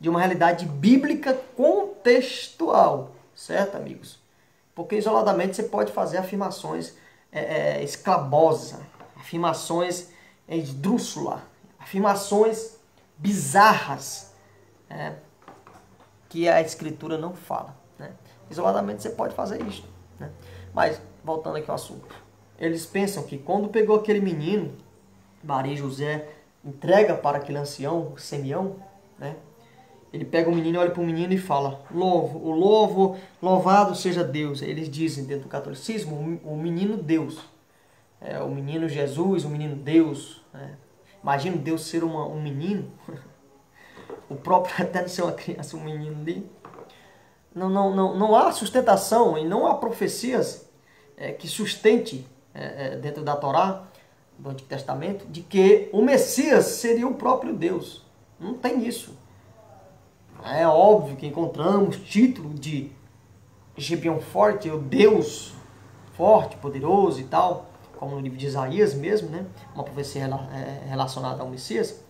Speaker 1: de uma realidade bíblica contextual, certo, amigos? Porque isoladamente você pode fazer afirmações esclabosas, afirmações esdrúxulas, afirmações bizarras, que a Escritura não fala, né? Isoladamente você pode fazer isso, né? Mas, voltando aqui ao assunto, eles pensam que quando pegou aquele menino, Maria e José entrega para aquele ancião, Simeão, né? Ele pega o menino, olha para o menino e fala: louvado seja Deus. Eles dizem dentro do catolicismo, o menino Deus. O menino Jesus, o menino Deus. Imagina Deus ser um menino. O próprio Eterno ser uma criança, um menino ali. Não há sustentação e não há profecias que sustente dentro da Torá, do Antigo Testamento, de que o Messias seria o próprio Deus. Não tem isso. É óbvio que encontramos título de Gibeon Forte, o Deus forte, poderoso e tal, como no livro de Isaías mesmo, né? Uma profecia relacionada ao Messias.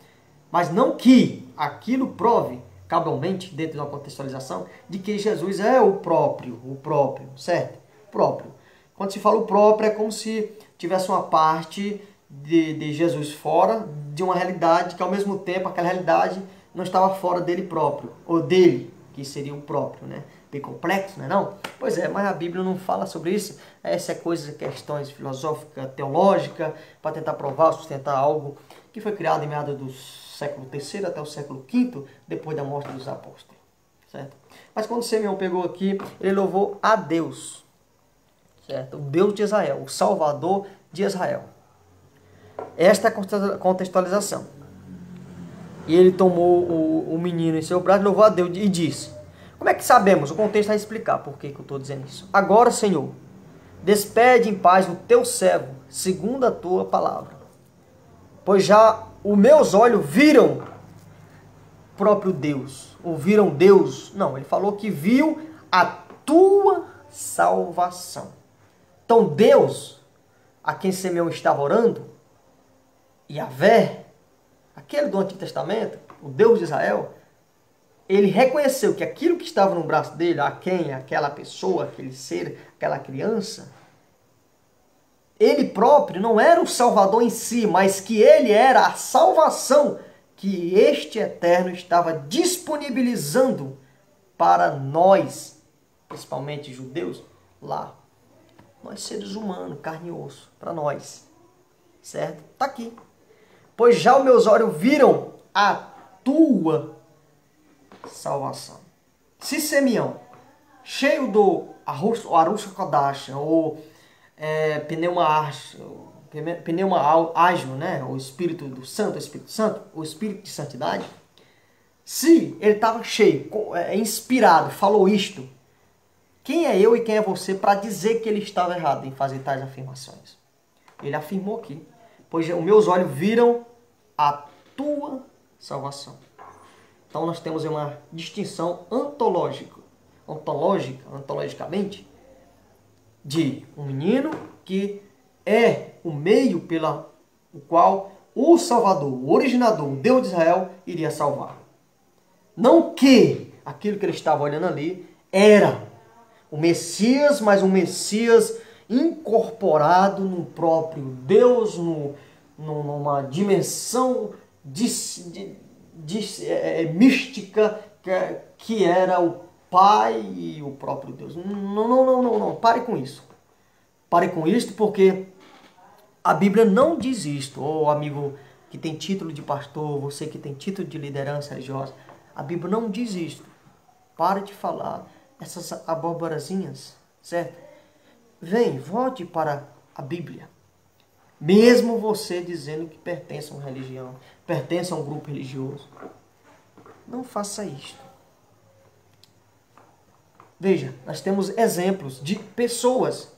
Speaker 1: Mas não que aquilo prove, cabalmente, dentro de uma contextualização, de que Jesus é o próprio, certo? Próprio. Quando se fala o próprio, é como se tivesse uma parte de Jesus fora de uma realidade que, ao mesmo tempo, aquela realidade não estava fora dele próprio, ou dele, que seria o próprio, né? Bem complexo, não é não? Pois é, mas a Bíblia não fala sobre isso. Essa é coisa, questões filosóficas, teológicas, para tentar provar, sustentar algo que foi criado em meados do século III até o século V, depois da morte dos apóstolos, certo? Mas quando Simeão pegou aqui, ele louvou a Deus, certo? O Deus de Israel, o Salvador de Israel. Esta é a contextualização. E ele tomou o menino em seu braço, louvou a Deus e disse: como é que sabemos? O contexto vai explicar por que eu estou dizendo isso. Agora, Senhor, despede em paz o teu servo, segundo a tua palavra. Pois já os meus olhos viram o próprio Deus. Ou viram Deus? Não, ele falou que viu a tua salvação. Então Deus, a quem Simeão estava orando, Yahvé, aquele do Antigo Testamento, o Deus de Israel, ele reconheceu que aquilo que estava no braço dele, aquela pessoa, aquele ser, aquela criança, ele próprio não era o Salvador em si, mas que ele era a salvação que este Eterno estava disponibilizando para nós, principalmente judeus, lá. Nós seres humanos, carne e osso, para nós. Certo? Está aqui. Pois já os meus olhos viram a tua salvação. Se Simeão, cheio do Arush Kodash, ou pneuma ágil, né? O Espírito do Santo, o Espírito de Santidade, se ele estava cheio, inspirado, falou isto, quem é eu e quem é você para dizer que ele estava errado em fazer tais afirmações? Ele afirmou aqui: pois os meus olhos viram a tua salvação. Então nós temos uma distinção ontologicamente, de um menino que é o meio pelo qual o Salvador, o originador, o Deus de Israel, iria salvar. Não que aquilo que ele estava olhando ali era o Messias, mas um Messias incorporado no próprio Deus, numa dimensão mística que era o Pai e o próprio Deus. Não. Pare com isso. Pare com isso, porque a Bíblia não diz isto. Ô amigo que tem título de pastor, você que tem título de liderança religiosa, a Bíblia não diz isto. Pare de falar essas aboborazinhas, certo? Vem, volte para a Bíblia. Mesmo você dizendo que pertence a uma religião, pertence a um grupo religioso. Não faça isto. Veja, nós temos exemplos de pessoas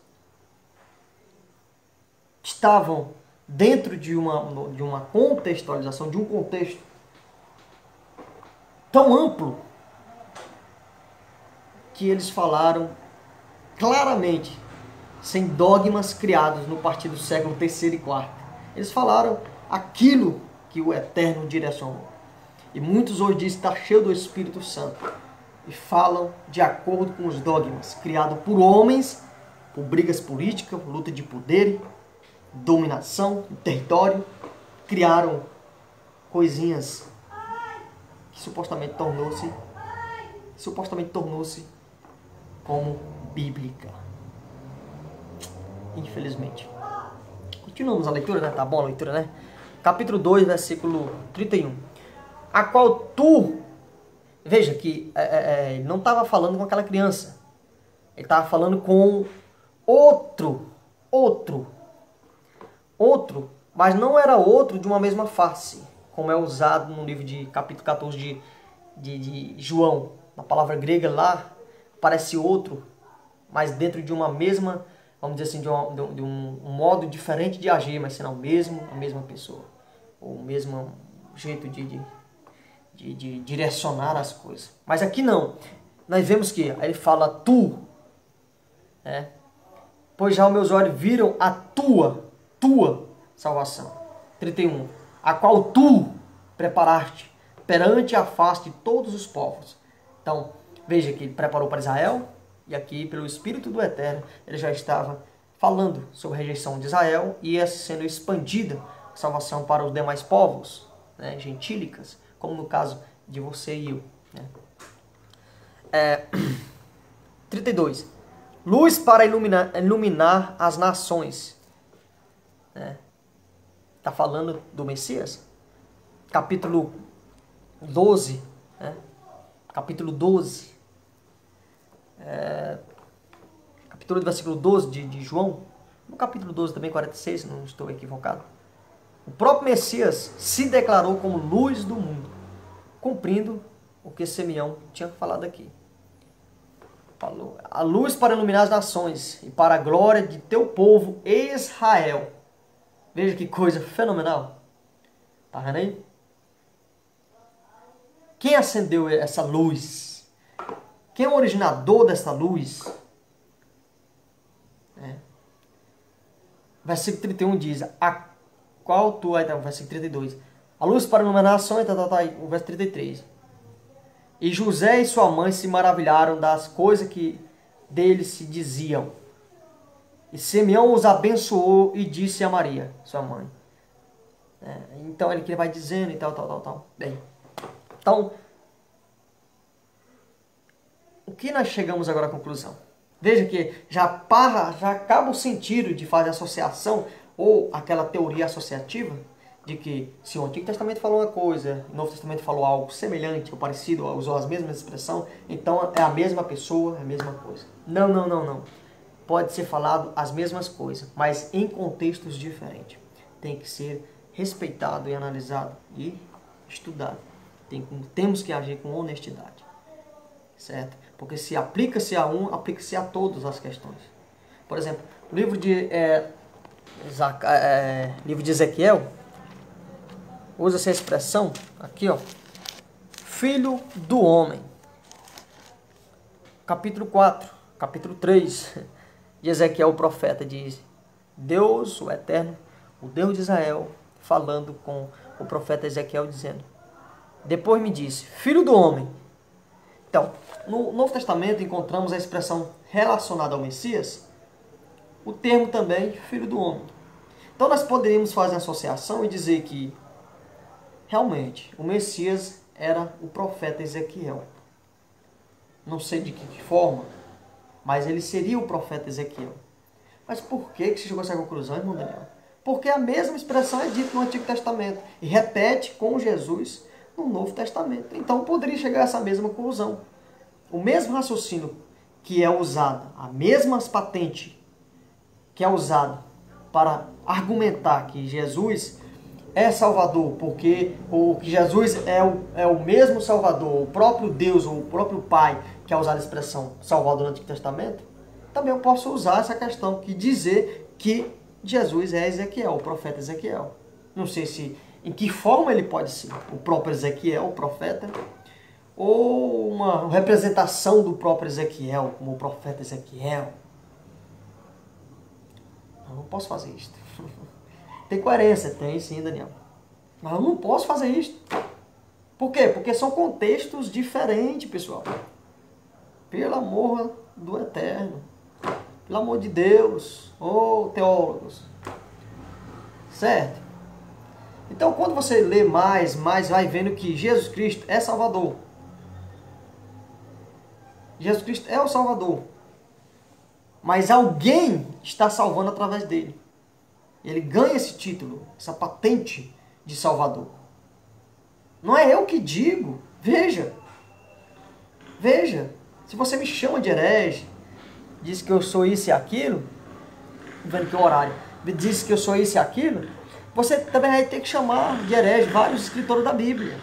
Speaker 1: que estavam dentro de uma contextualização, de um contexto tão amplo, que eles falaram claramente, sem dogmas criados no partir do século III e IV. Eles falaram aquilo que o Eterno direcionou. E muitos hoje dizem que está cheio do Espírito Santo. E falam de acordo com os dogmas criados por homens, por brigas políticas, luta de poder, dominação, território. Criaram coisinhas que supostamente tornou-se como bíblica. Infelizmente. Continuamos a leitura, né? Tá bom a leitura, né? Capítulo 2, versículo 31. A qual tu... Veja que ele não estava falando com aquela criança. Ele estava falando com outro, mas não era outro de uma mesma face, como é usado no livro de capítulo 14 de João. Na palavra grega lá, parece outro, mas dentro de uma mesma, vamos dizer assim, de um modo diferente de agir, mas sendo a mesma pessoa. Ou o mesmo jeito de direcionar as coisas. Mas aqui não. Nós vemos que aí ele fala tu, pois já os meus olhos viram a tua salvação. 31. A qual tu preparaste perante a face de todos os povos. Então, veja que ele preparou para Israel, e aqui pelo Espírito do Eterno, ele já estava falando sobre a rejeição de Israel e ia sendo expandida a salvação para os demais povos, né, gentílicas, como no caso de você e eu. Né? 32. Luz para iluminar as nações. Está falando do Messias? Capítulo 12. Capítulo 12. Capítulo do versículo 12 de João. No capítulo 12 também, 46, não estou equivocado. O próprio Messias se declarou como luz do mundo, cumprindo o que Simeão tinha falado aqui. Falou, a luz para iluminar as nações e para a glória de teu povo Israel. Veja que coisa fenomenal. Tá vendo aí? Quem acendeu essa luz? Quem é o originador dessa luz? Versículo 31 diz, a qual tu... Aí tá, versículo 32. A luz para iluminar as nações, tá aí, o verso 33. E José e sua mãe se maravilharam das coisas que deles se diziam. E Simeão os abençoou e disse a Maria, sua mãe. Então ele vai dizendo e tal. Bem, então, o que nós chegamos agora à conclusão? Veja que já acaba o sentido de fazer associação ou aquela teoria associativa de que se o Antigo Testamento falou uma coisa, o Novo Testamento falou algo semelhante ou parecido, usou as mesmas expressões, então é a mesma pessoa, é a mesma coisa. Não. Pode ser falado as mesmas coisas, mas em contextos diferentes. Tem que ser respeitado e analisado e estudado. Temos que agir com honestidade, certo? Porque se aplica-se a um, aplica-se a todas as questões. Por exemplo, o livro de Ezequiel usa essa expressão aqui, ó, filho do homem. Capítulo 4, capítulo 3 de Ezequiel, o profeta diz: Deus, o Eterno, o Deus de Israel, falando com o profeta Ezequiel, dizendo: depois me disse, filho do homem. Então, no Novo Testamento encontramos a expressão relacionada ao Messias, o termo também filho do homem. Então nós poderíamos fazer a associação e dizer que realmente o Messias era o profeta Ezequiel. Não sei de que forma, mas ele seria o profeta Ezequiel. Mas por que você chegou a essa conclusão, irmão Daniel? Porque a mesma expressão é dita no Antigo Testamento e repete com Jesus no Novo Testamento. Então poderia chegar a essa mesma conclusão. O mesmo raciocínio que é usado, a mesma patente que é usado para argumentar que Jesus é Salvador, porque que Jesus é o mesmo Salvador, o próprio Deus ou o próprio Pai, que é usado a expressão Salvador no Antigo Testamento, também eu posso usar essa questão que dizer que Jesus é Ezequiel, o profeta Ezequiel. Não sei se em que forma ele pode ser o próprio Ezequiel, o profeta, ou uma representação do próprio Ezequiel, como o profeta Ezequiel. Eu não posso fazer isso. Tem coerência? Tem sim, Daniel. Mas eu não posso fazer isso. Por quê? Porque são contextos diferentes, pessoal. Pelo amor do Eterno. Pelo amor de Deus. Ô, teólogos. Certo? Então, quando você lê mais vai vendo que Jesus Cristo é Salvador. Jesus Cristo é o Salvador. Mas alguém está salvando através dele. Ele ganha esse título, essa patente de Salvador. Não é eu que digo. Veja. Veja. Se você me chama de herege, diz que eu sou isso e aquilo, vendo que o horário, diz que eu sou isso e aquilo, você também vai ter que chamar de herege vários escritores da Bíblia.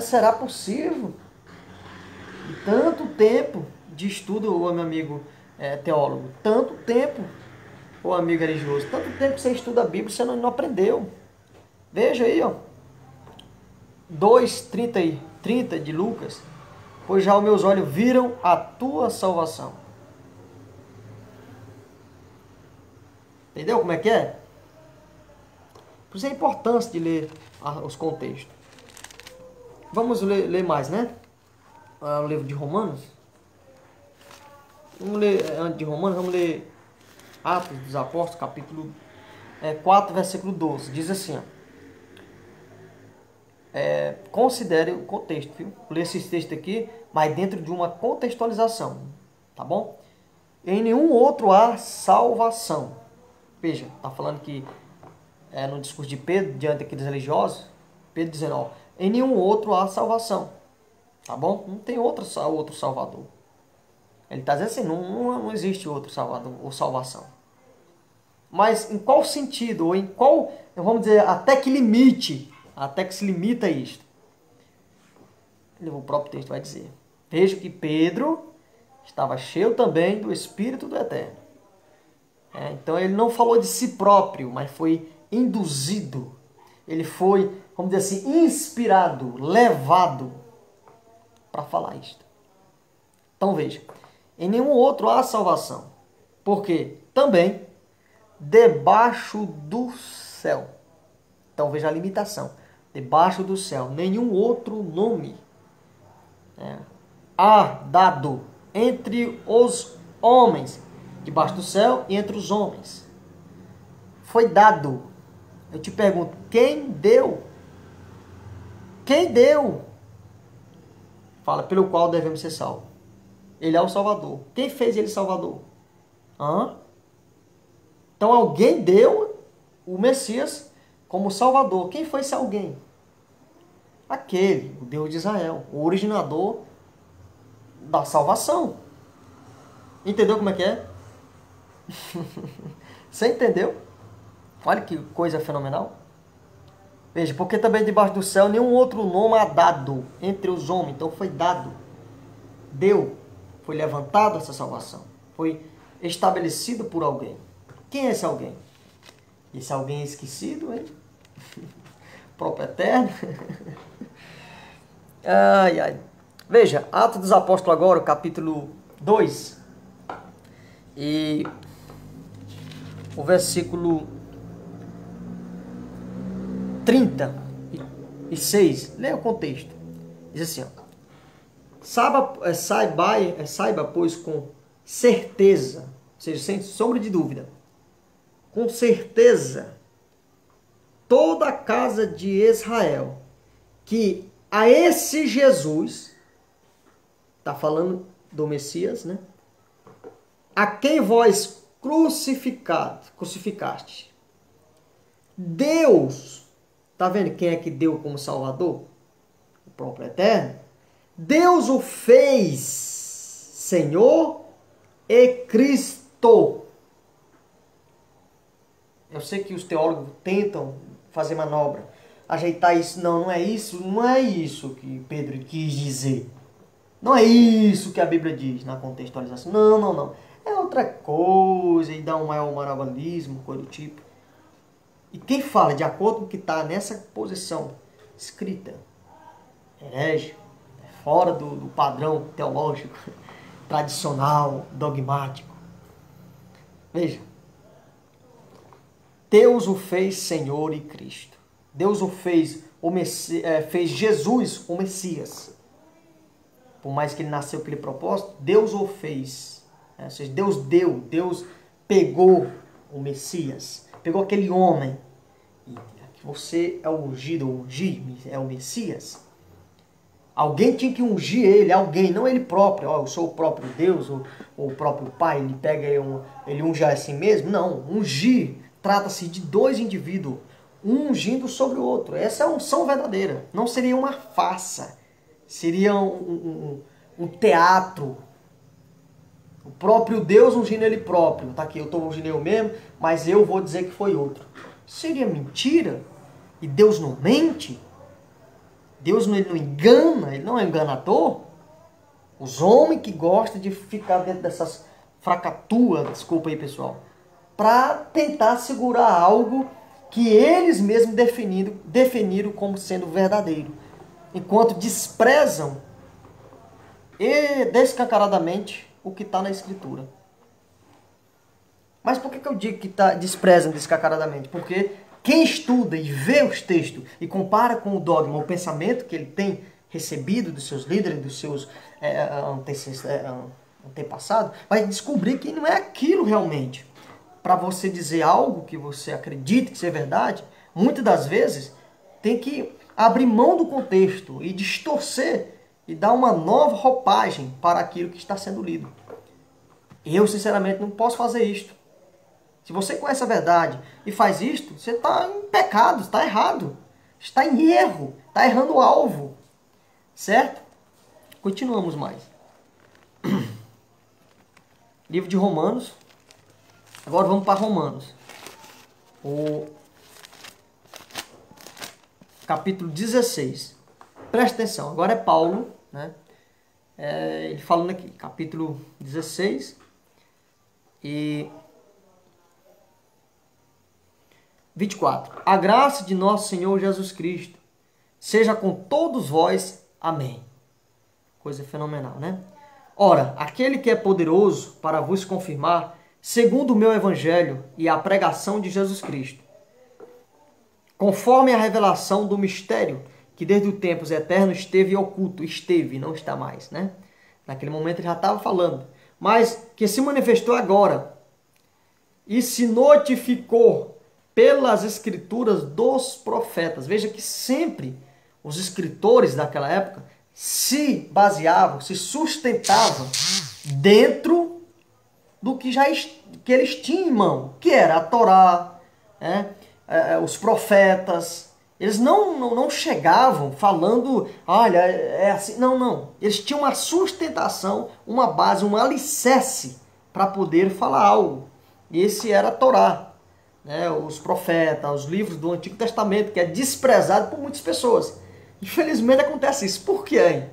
Speaker 1: Será possível? E tanto tempo de estudo, meu amigo teólogo, tanto tempo, ô amigo religioso, tanto tempo que você estuda a Bíblia, você não aprendeu. Veja aí, ó, 2:30 de Lucas, pois já os meus olhos viram a tua salvação. Entendeu como é que é? Por isso é a importância de ler os contextos. Vamos ler mais, né? O livro de Romanos. Vamos ler, antes de Romanos, vamos ler Atos dos Apóstolos, capítulo 4, versículo 12. Diz assim, ó, considere o contexto, viu? Vou ler esse texto aqui, mas dentro de uma contextualização, tá bom? Em nenhum outro há salvação. Veja, está falando que no discurso de Pedro, diante daqueles religiosos, Pedro dizendo, ó, em nenhum outro há salvação, tá bom? Não tem outro Salvador. Ele está dizendo assim, não existe outro Salvador ou salvação. Mas em qual sentido, ou em qual, vamos dizer, até que se limita isto? O próprio texto vai dizer, veja que Pedro estava cheio também do Espírito do Eterno. Então ele não falou de si próprio, mas foi induzido. Ele foi, vamos dizer assim, inspirado, levado para falar isto. Então veja, em nenhum outro há salvação, porque também debaixo do céu. Então veja a limitação. Debaixo do céu, nenhum outro nome há dado entre os homens, debaixo do céu e entre os homens. Foi dado. Eu te pergunto, quem deu? Quem deu? Fala, pelo qual devemos ser salvos. Ele é o Salvador. Quem fez ele Salvador? Então alguém deu o Messias como Salvador. Quem foi esse alguém? Aquele, o Deus de Israel, o originador da salvação. Entendeu como é que é? Você entendeu? Olha que coisa fenomenal. Veja, porque também debaixo do céu nenhum outro nome há dado entre os homens. Então foi dado. Deu. Foi levantado essa salvação. Foi estabelecido por alguém. Quem é esse alguém? Esse alguém é esquecido, hein? O próprio Eterno. Ai, ai. Veja, Atos dos Apóstolos agora, capítulo 2. E o versículo 36, leia o contexto. Diz assim, ó, saiba, pois, com certeza, ou seja, sem sombra de dúvida, com certeza, toda a casa de Israel, que a esse Jesus, está falando do Messias, né? A quem vós crucificaste. Deus, tá vendo quem é que deu como Salvador? O próprio Eterno. Deus o fez Senhor e Cristo. Eu sei que os teólogos tentam fazer manobra, ajeitar isso. Não é isso que Pedro quis dizer. Não é isso que a Bíblia diz na contextualização. Não. É outra coisa e dá um maior maravilhismo, coisa do tipo. E quem fala de acordo com o que está nessa posição escrita, herege, fora do padrão teológico, tradicional, dogmático. Veja, Deus o fez Senhor e Cristo. Deus o fez, fez Jesus o Messias. Por mais que ele nasceu com aquele propósito, Deus o fez. Ou seja, Deus pegou o Messias, pegou aquele homem. E você é o ungido, é o Messias. Alguém tinha que ungir ele, alguém, não ele próprio. Eu sou o próprio Deus, ou o próprio Pai, ele pega, ele unge a si mesmo. Não, ungir trata-se de dois indivíduos, um ungindo sobre o outro. Essa é a unção verdadeira. Não seria uma farsa, seria um teatro. O próprio Deus ungindo ele próprio. Tá aqui, eu estou ungindo eu mesmo, mas eu vou dizer que foi outro. Seria mentira? E Deus não mente? Deus não engana, ele não é enganador. Os homens que gostam de ficar dentro dessas fracaturas, desculpa aí pessoal, para tentar segurar algo que eles mesmos definiram como sendo verdadeiro, enquanto desprezam descancaradamente o que está na Escritura. Mas por que eu digo que desprezam descancaradamente? Porque quem estuda e vê os textos e compara com o dogma, o pensamento que ele tem recebido dos seus líderes, dos seus antepassados, vai descobrir que não é aquilo realmente. Para você dizer algo que você acredita que seja verdade, muitas das vezes tem que abrir mão do contexto e distorcer e dar uma nova roupagem para aquilo que está sendo lido. Eu, sinceramente, não posso fazer isto. Se você conhece a verdade e faz isto, você está em pecado, está errado. Está em erro, está errando o alvo. Certo? Continuamos mais. Livro de Romanos. Agora vamos para Romanos. O capítulo 16. Presta atenção, agora é Paulo, né? Ele falando aqui, capítulo 16 e 24. A graça de nosso Senhor Jesus Cristo seja com todos vós. Amém. Coisa fenomenal, né? Ora, aquele que é poderoso para vos confirmar, segundo o meu evangelho e a pregação de Jesus Cristo, conforme a revelação do mistério que desde os tempos eternos esteve oculto, não está mais, né? Naquele momento ele já estava falando, mas que se manifestou agora e se notificou pelas escrituras dos profetas. Veja que sempre os escritores daquela época se baseavam, se sustentavam dentro do que eles tinham em mão, que era a Torá, os profetas. Eles não chegavam falando, olha, é assim. Não. Eles tinham uma sustentação, uma base, um alicerce para poder falar algo. E esse era a Torá, né? Os profetas, os livros do Antigo Testamento, que é desprezado por muitas pessoas. Infelizmente acontece isso. Por quê?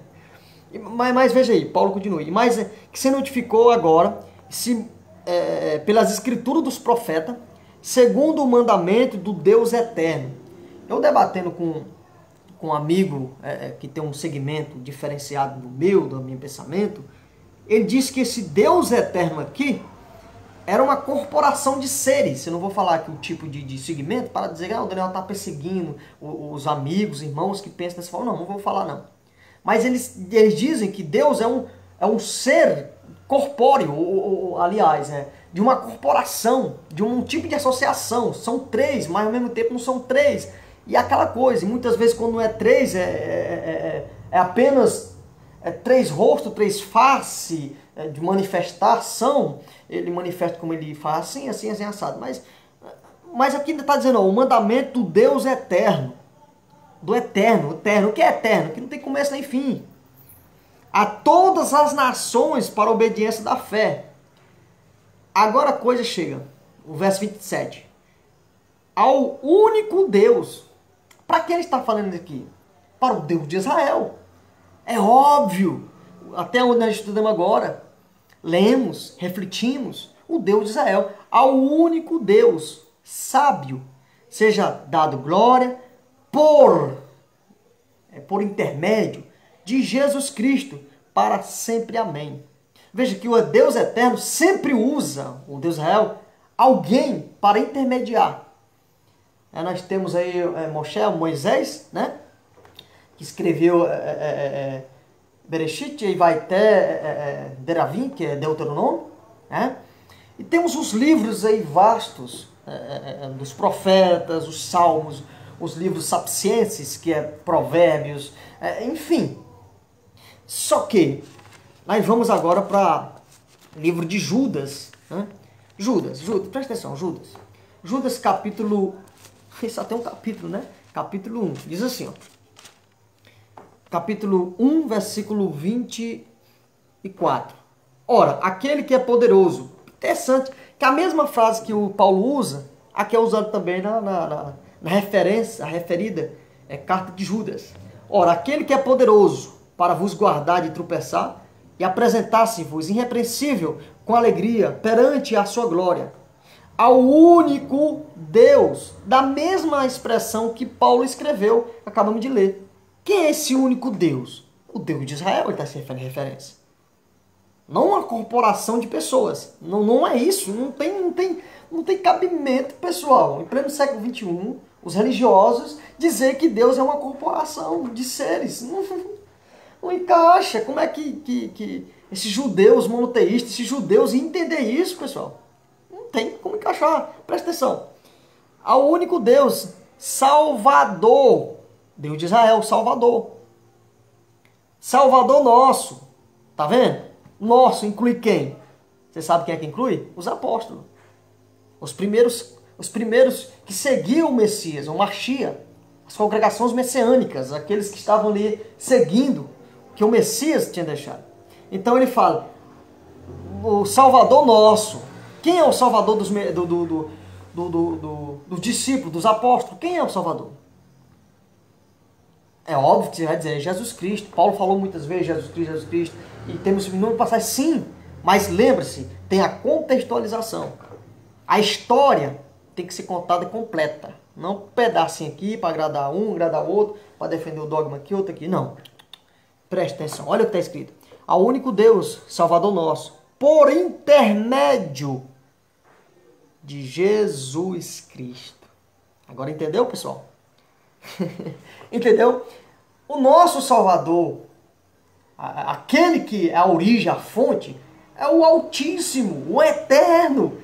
Speaker 1: Mas veja aí, Paulo continua. Mas que se notificou agora, pelas escrituras dos profetas, segundo o mandamento do Deus eterno. Eu debatendo com um amigo que tem um segmento diferenciado do meu pensamento, ele disse que esse Deus eterno aqui era uma corporação de seres. Eu não vou falar aqui o tipo de segmento para dizer que o Daniel está perseguindo os amigos, irmãos que pensam dessa forma. Não vou falar não. Mas eles dizem que Deus é um ser corpóreo, aliás, de uma corporação, de um tipo de associação. São três, mas ao mesmo tempo não são três. E aquela coisa, e muitas vezes quando não é três, é apenas três rostos, três faces de manifestação. Ele manifesta como ele faz, assim, assim, assim, assado. Mas aqui ainda está dizendo, ó, o mandamento do Deus eterno. Do eterno, eterno. O que é eterno? Que não tem começo nem fim. A todas as nações para a obediência da fé. Agora a coisa chega. O verso 27. Ao único Deus. Para quem ele está falando aqui? Para o Deus de Israel. É óbvio. Até onde nós estudamos agora. Lemos, refletimos. O Deus de Israel. Ao único Deus sábio. Seja dado glória por intermédio de Jesus Cristo, para sempre. Amém. Veja que o Deus eterno sempre usa, o Deus Israel, alguém para intermediar. Nós temos aí Moisés, né? Que escreveu Bereshit, e vai até Deravim, que é Deuteronômio. Né? E temos os livros aí vastos dos profetas, os salmos, os livros sapienses, que é Provérbios, enfim. Só que nós vamos agora para o livro de Judas. Né? Judas, presta atenção, Judas capítulo, só tem um capítulo, né? Capítulo 1, diz assim, ó. Capítulo 1, versículo 24. Ora, aquele que é poderoso. Interessante, que a mesma frase que o Paulo usa, aqui é usada também na referência, a referida carta de Judas. Ora, aquele que é poderoso para vos guardar de tropeçar e apresentar-se-vos irrepreensível com alegria perante a sua glória. Ao único Deus, da mesma expressão que Paulo escreveu, acabamos de ler. Quem é esse único Deus? O Deus de Israel, ele está se referindo em referência. Não uma corporação de pessoas. Não é isso. Não tem cabimento, pessoal. Em pleno século XXI, os religiosos dizer que Deus é uma corporação de seres. Não encaixa. Como é que esses judeus monoteístas, esses judeus iam entender isso, pessoal? Não tem como encaixar. Presta atenção. Ao único Deus, Salvador. Deus de Israel, Salvador. Salvador nosso. Tá vendo? Nosso inclui quem? Você sabe quem é que inclui? Os apóstolos. Os primeiros que seguiam o Messias, o Machia. As congregações messiânicas, aqueles que estavam ali seguindo o que o Messias tinha deixado. Então ele fala, o Salvador nosso. Quem é o Salvador dos discípulos, dos apóstolos? Quem é o Salvador? É óbvio que você vai dizer Jesus Cristo. Paulo falou muitas vezes Jesus Cristo. E temos inúmeras passagens, sim. Mas lembre-se, tem a contextualização. A história tem que ser contada completa. Não um pedacinho aqui para agradar um, agradar o outro, para defender o dogma aqui, outro aqui. Não. Preste atenção. Olha o que está escrito. Ao único Deus, Salvador nosso, por intermédio de Jesus Cristo. Agora entendeu, pessoal? Entendeu? O nosso Salvador, aquele que é a origem, a fonte, é o Altíssimo, o Eterno.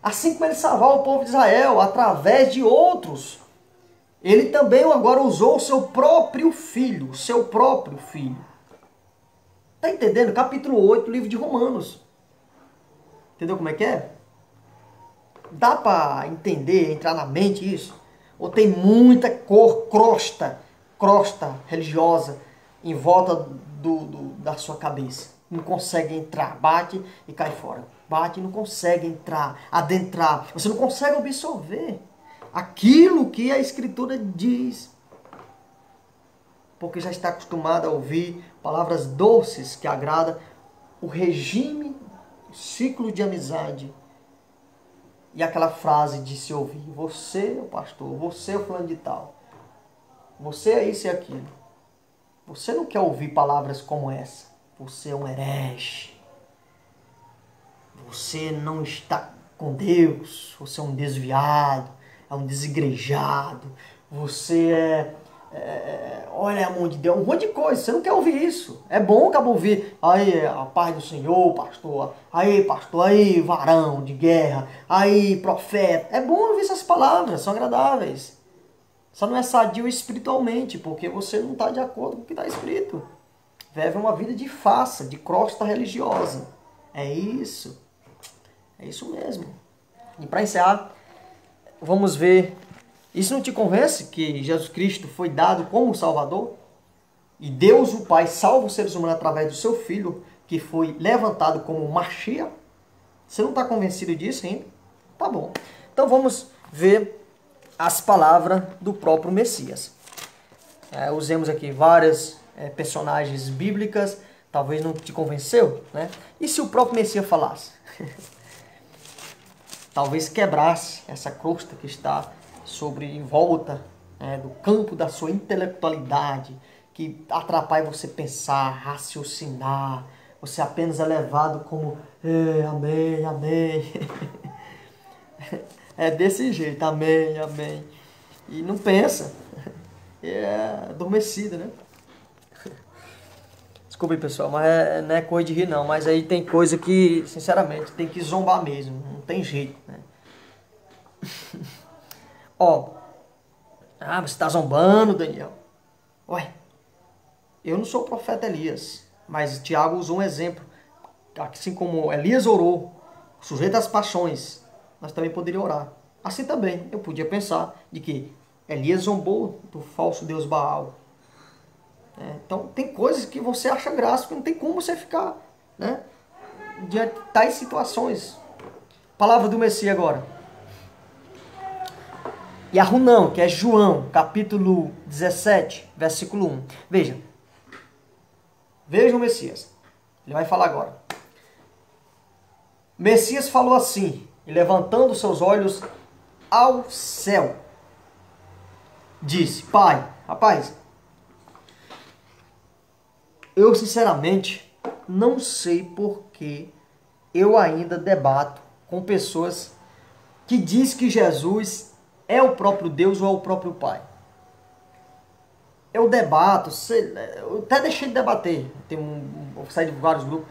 Speaker 1: Assim como ele salvou o povo de Israel através de outros, ele também agora usou o seu próprio filho. Está entendendo? Capítulo 8, livro de Romanos. Entendeu como é que é? Dá para entender, entrar na mente isso? Ou tem muita crosta religiosa em volta da sua cabeça? Não consegue entrar, bate e cai fora. Bate e não consegue entrar, adentrar. Você não consegue absorver aquilo que a Escritura diz. Porque já está acostumado a ouvir palavras doces que agradam o regime, o ciclo de amizade. E aquela frase de se ouvir, você é o pastor, você é o fulano de tal, você é isso e aquilo. Você não quer ouvir palavras como essa. Você é um herege. você não está com Deus, você é um desviado, é um desigrejado, você olha a mão de Deus, um monte de coisa, você não quer ouvir isso. É bom que ouvir, aí a paz do Senhor, pastor, aí varão de guerra, aí profeta. É bom ouvir essas palavras, são agradáveis. Só não é sadio espiritualmente, porque você não está de acordo com o que está escrito. Vive uma vida de farsa, de crosta religiosa. É isso mesmo. E para encerrar, vamos ver. Isso não te convence que Jesus Cristo foi dado como Salvador? E Deus, o Pai, salva os seres humanos através do seu Filho, que foi levantado como Mashiach? Você não está convencido disso ainda? Tá bom. Então vamos ver as palavras do próprio Messias. Usemos aqui várias personagens bíblicas. Talvez não te convenceu, né? E se o próprio Messias falasse? Talvez quebrasse essa crosta que está em volta do campo da sua intelectualidade, que atrapalha você pensar, raciocinar. Você apenas é levado como amém, amém. É desse jeito, amém, amém. E não pensa. É adormecido, né? Desculpe, pessoal, mas não é coisa de rir, não. Mas aí tem coisa que, sinceramente, tem que zombar mesmo. Não tem jeito, né? Você está zombando, Daniel. Ué, eu não sou o profeta Elias. Mas Tiago usou um exemplo. Assim como Elias orou, sujeito às paixões, nós também poderíamos orar. Assim também, eu podia pensar de que Elias zombou do falso deus Baal. Então, tem coisas que você acha graça, que não tem como você ficar, né, diante de tais situações. Palavra do Messias agora. Yahunão, que é João, capítulo 17, versículo 1. Veja o Messias. Ele vai falar agora. Messias falou assim, e levantando seus olhos ao céu, disse: Pai, rapaz, eu sinceramente não sei por que eu ainda debato com pessoas que dizem que Jesus é o próprio Deus ou é o próprio Pai. Eu debato, eu até deixei de debater, eu saí de vários grupos,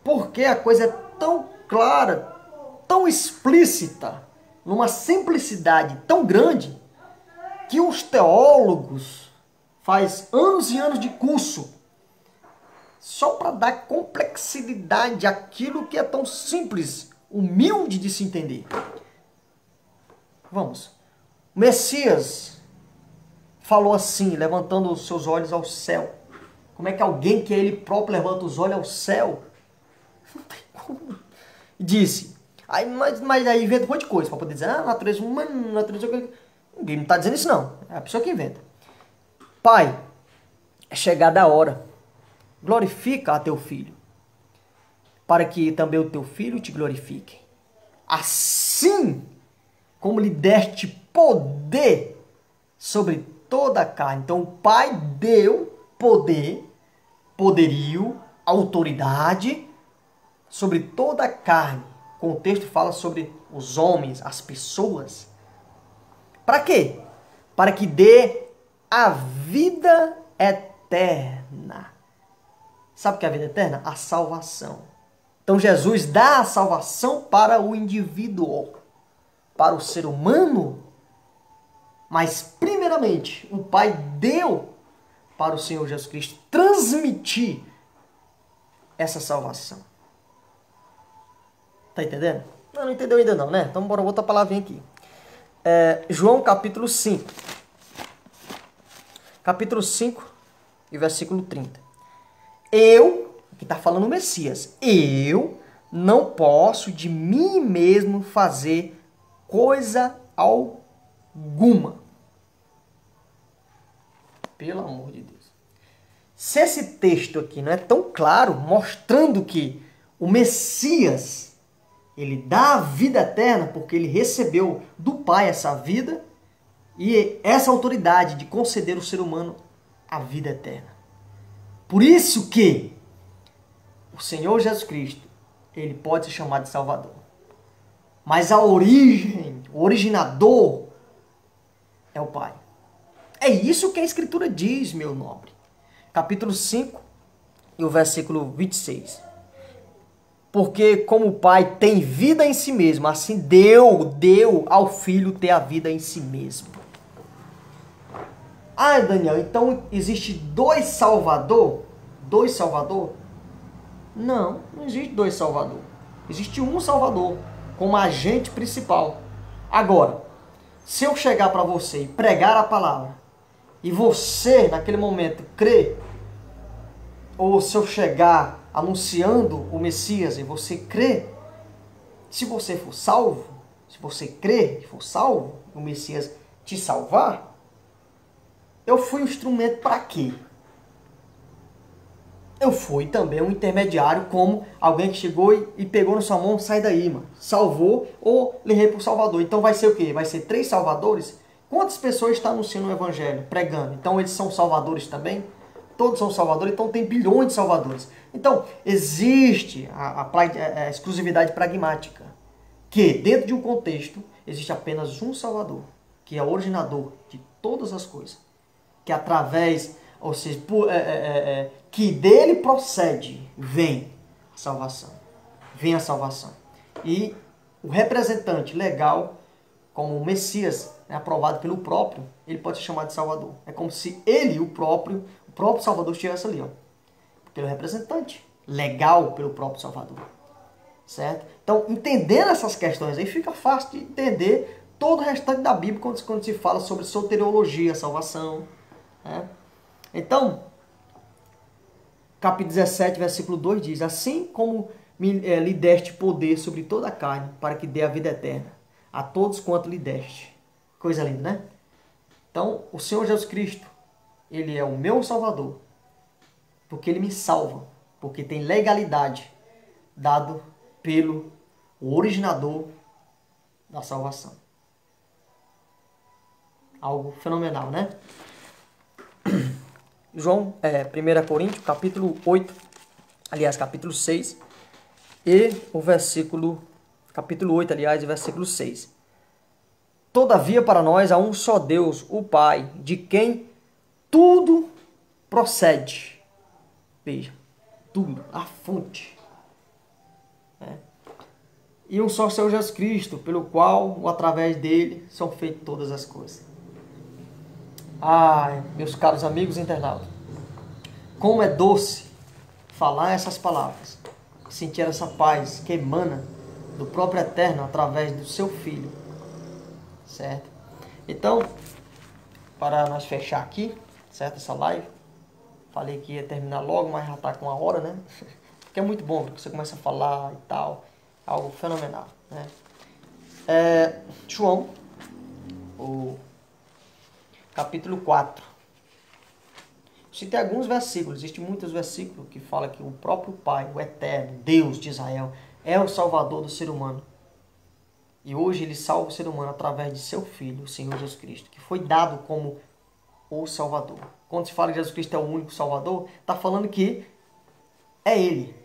Speaker 1: porque a coisa é tão clara, tão explícita, numa simplicidade tão grande, que os teólogos faz anos e anos de curso só para dar complexidade àquilo que é tão simples, humilde de se entender. Vamos. O Messias falou assim, levantando os seus olhos ao céu. Como é que alguém que é ele próprio levanta os olhos ao céu? Não tem como. Disse. Mas aí inventa um monte de coisa para poder dizer, natureza humana, natureza... Ninguém não está dizendo isso não. É a pessoa que inventa. Pai, é chegada a hora. Glorifica a teu filho, para que também o teu filho te glorifique. Assim como lhe deste poder sobre toda a carne. Então o Pai deu poder, poderio, autoridade sobre toda a carne. O contexto fala sobre os homens, as pessoas. Para quê? Para que dê a vida eterna. Sabe o que é a vida eterna? A salvação. Então Jesus dá a salvação para o indivíduo, para o ser humano. Mas primeiramente, o Pai deu para o Senhor Jesus Cristo transmitir essa salvação. Tá entendendo? Não entendeu ainda não, né? Então bora outra palavrinha aqui. João capítulo 5. Capítulo 5 e versículo 30. Que está falando o Messias, eu não posso de mim mesmo fazer coisa alguma. Pelo amor de Deus. Se esse texto aqui não é tão claro, mostrando que o Messias, ele dá a vida eterna, porque ele recebeu do Pai essa vida e essa autoridade de conceder ao ser humano a vida eterna. Por isso que o Senhor Jesus Cristo, ele pode ser chamado de Salvador. Mas a origem, o originador é o Pai. É isso que a Escritura diz, meu nobre. Capítulo 5 e o versículo 26. Porque como o Pai tem vida em si mesmo, assim deu ao Filho ter a vida em si mesmo. Ah, Daniel, então existe dois Salvador? Dois Salvador? Não, não existe dois Salvador. Existe um Salvador, como agente principal. Agora, se eu chegar para você e pregar a palavra, e você, naquele momento, crer, ou se eu chegar anunciando o Messias e você crer, se você for salvo, se você crer e for salvo, o Messias te salvar, eu fui um instrumento para quê? Eu fui também um intermediário, como alguém que chegou e pegou na sua mão, sai daí, mano. Salvou ou levei para o Salvador. Então vai ser o quê? Vai ser 3 salvadores? Quantas pessoas estão anunciando o Evangelho, pregando? Então eles são salvadores também? Todos são salvadores, então tem bilhões de salvadores. Então existe a exclusividade pragmática, que dentro de um contexto existe apenas um Salvador, que é o originador de todas as coisas. Que através, ou seja, que dele procede, vem a salvação. Vem a salvação. E o representante legal, como o Messias, aprovado pelo próprio, ele pode ser chamado de Salvador. É como se ele, o próprio Salvador, estivesse ali, ó. Porque ele é o representante legal pelo próprio Salvador. Certo? Então, entendendo essas questões aí, fica fácil de entender todo o restante da Bíblia quando se fala sobre soteriologia, salvação. Né? Então, capítulo 17, versículo 2 diz: assim como lhe deste poder sobre toda a carne, para que dê a vida eterna a todos quanto lhe deste. Coisa linda, né? Então, o Senhor Jesus Cristo, ele é o meu Salvador, porque ele me salva, porque tem legalidade dado pelo originador da salvação. Algo fenomenal, né? João, 1 Coríntios, capítulo 8, aliás, capítulo 6, e o versículo, capítulo 8, aliás, e versículo 6. Todavia, para nós há um só Deus, o Pai, de quem tudo procede. Veja, tudo, a fonte. E um só Senhor Jesus Cristo, pelo qual, ou através dele, são feitas todas as coisas. Ai, meus caros amigos internautas, como é doce falar essas palavras, sentir essa paz que emana do próprio Eterno através do seu Filho, certo? Então, para nós fechar aqui, certo, essa live, falei que ia terminar logo, mas já está com 1 hora, né? Porque é muito bom, porque você começa a falar e tal, algo fenomenal, né? João, o capítulo 4. Citei alguns versículos, existem muitos versículos que falam que o próprio Pai, o Eterno, Deus de Israel, é o Salvador do ser humano. E hoje ele salva o ser humano através de seu Filho, o Senhor Jesus Cristo, que foi dado como o Salvador. Quando se fala que Jesus Cristo é o único Salvador, está falando que é Ele,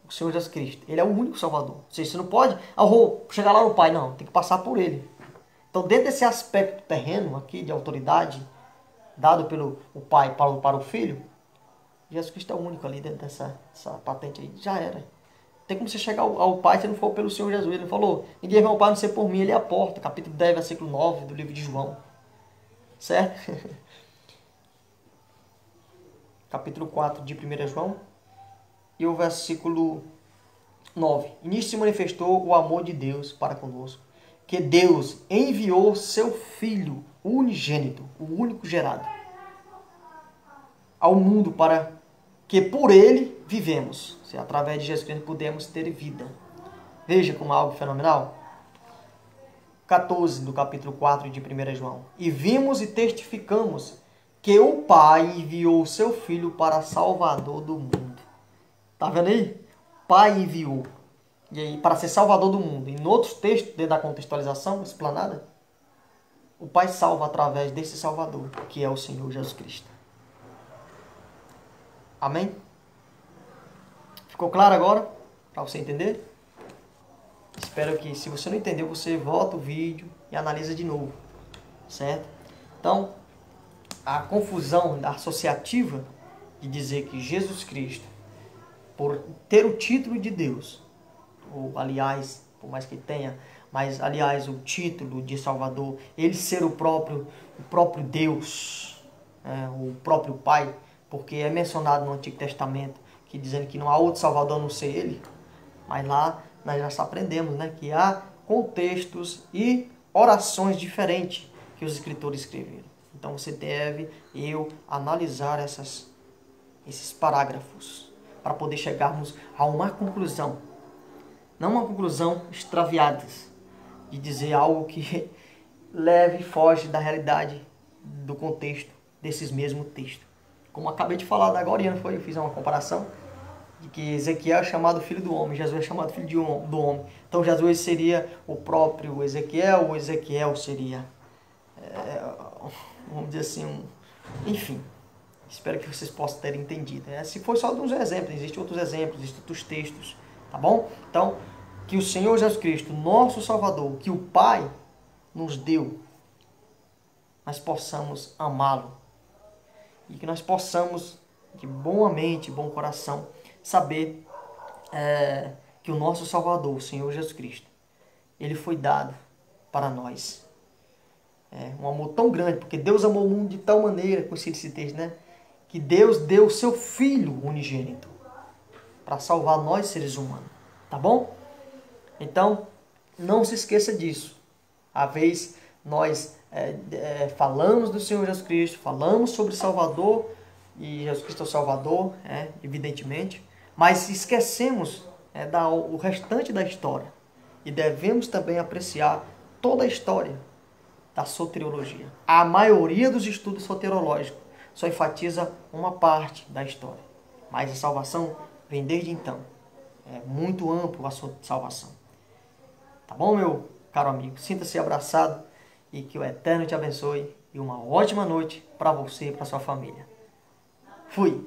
Speaker 1: o Senhor Jesus Cristo. Ele é o único Salvador. Ou seja, você não pode vou chegar lá no Pai, não, tem que passar por Ele. Então, dentro desse aspecto terreno aqui, de autoridade, dado pelo o Pai para o Filho, Jesus Cristo é o único ali dentro dessa patente aí. Já era. Tem como você chegar ao Pai se não for pelo Senhor Jesus. Ele falou, ninguém vai ao Pai não ser por mim, Ele é a porta. Capítulo 10, versículo 9 do livro de João. Certo? Capítulo 4 de 1 João. E o versículo 9. E nisto se manifestou o amor de Deus para conosco, que Deus enviou seu Filho unigênito, o único gerado, ao mundo para que por ele vivemos. Se através de Jesus Cristo podemos ter vida. Veja como é algo fenomenal. 14 do capítulo 4 de 1 João. E vimos e testificamos que o Pai enviou o seu Filho para Salvador do mundo. Tá vendo aí? Pai enviou. E aí, para ser Salvador do mundo. Em outros textos, dentro da contextualização explanada, o Pai salva através desse Salvador, que é o Senhor Jesus Cristo. Amém? Ficou claro agora? Para você entender? Espero que, se você não entendeu, você volta o vídeo e analisa de novo, certo? Então, a confusão associativa de dizer que Jesus Cristo, por ter o título de Deus, ou aliás, por mais que tenha, mas aliás o título de Salvador, ele ser o próprio Deus, o próprio Pai, porque é mencionado no Antigo Testamento, que dizendo que não há outro Salvador a não ser ele, mas lá nós já aprendemos, né, que há contextos e orações diferentes que os escritores escreveram. Então você deve, analisar esses parágrafos para poder chegarmos a uma conclusão. Não uma conclusão extraviada, de dizer algo que leve e foge da realidade, do contexto desses mesmos textos. Como acabei de falar da agora, não foi? Eu fiz uma comparação de que Ezequiel é chamado filho do homem, Jesus é chamado filho do homem. Então Jesus seria o próprio Ezequiel, ou Ezequiel seria, vamos dizer assim, enfim. Espero que vocês possam ter entendido. Se for só uns exemplos, existem outros exemplos, existem outros textos, tá bom? Então, que o Senhor Jesus Cristo, nosso Salvador, que o Pai nos deu, nós possamos amá-lo. E que nós possamos, de boa mente, bom coração, saber que o nosso Salvador, o Senhor Jesus Cristo, ele foi dado para nós. Um amor tão grande, porque Deus amou o mundo de tal maneira, com esse texto, né? Que Deus deu o seu Filho unigênito para salvar nós, seres humanos. Tá bom? Então, não se esqueça disso. Às vezes, nós falamos do Senhor Jesus Cristo, falamos sobre Salvador, e Jesus Cristo é o Salvador, evidentemente, mas esquecemos o restante da história. E devemos também apreciar toda a história da soteriologia. A maioria dos estudos soterológicos só enfatiza uma parte da história, mas a salvação vem desde então. É muito amplo a sua salvação. Tá bom, meu caro amigo? Sinta-se abraçado e que o Eterno te abençoe e uma ótima noite para você e para sua família. Fui!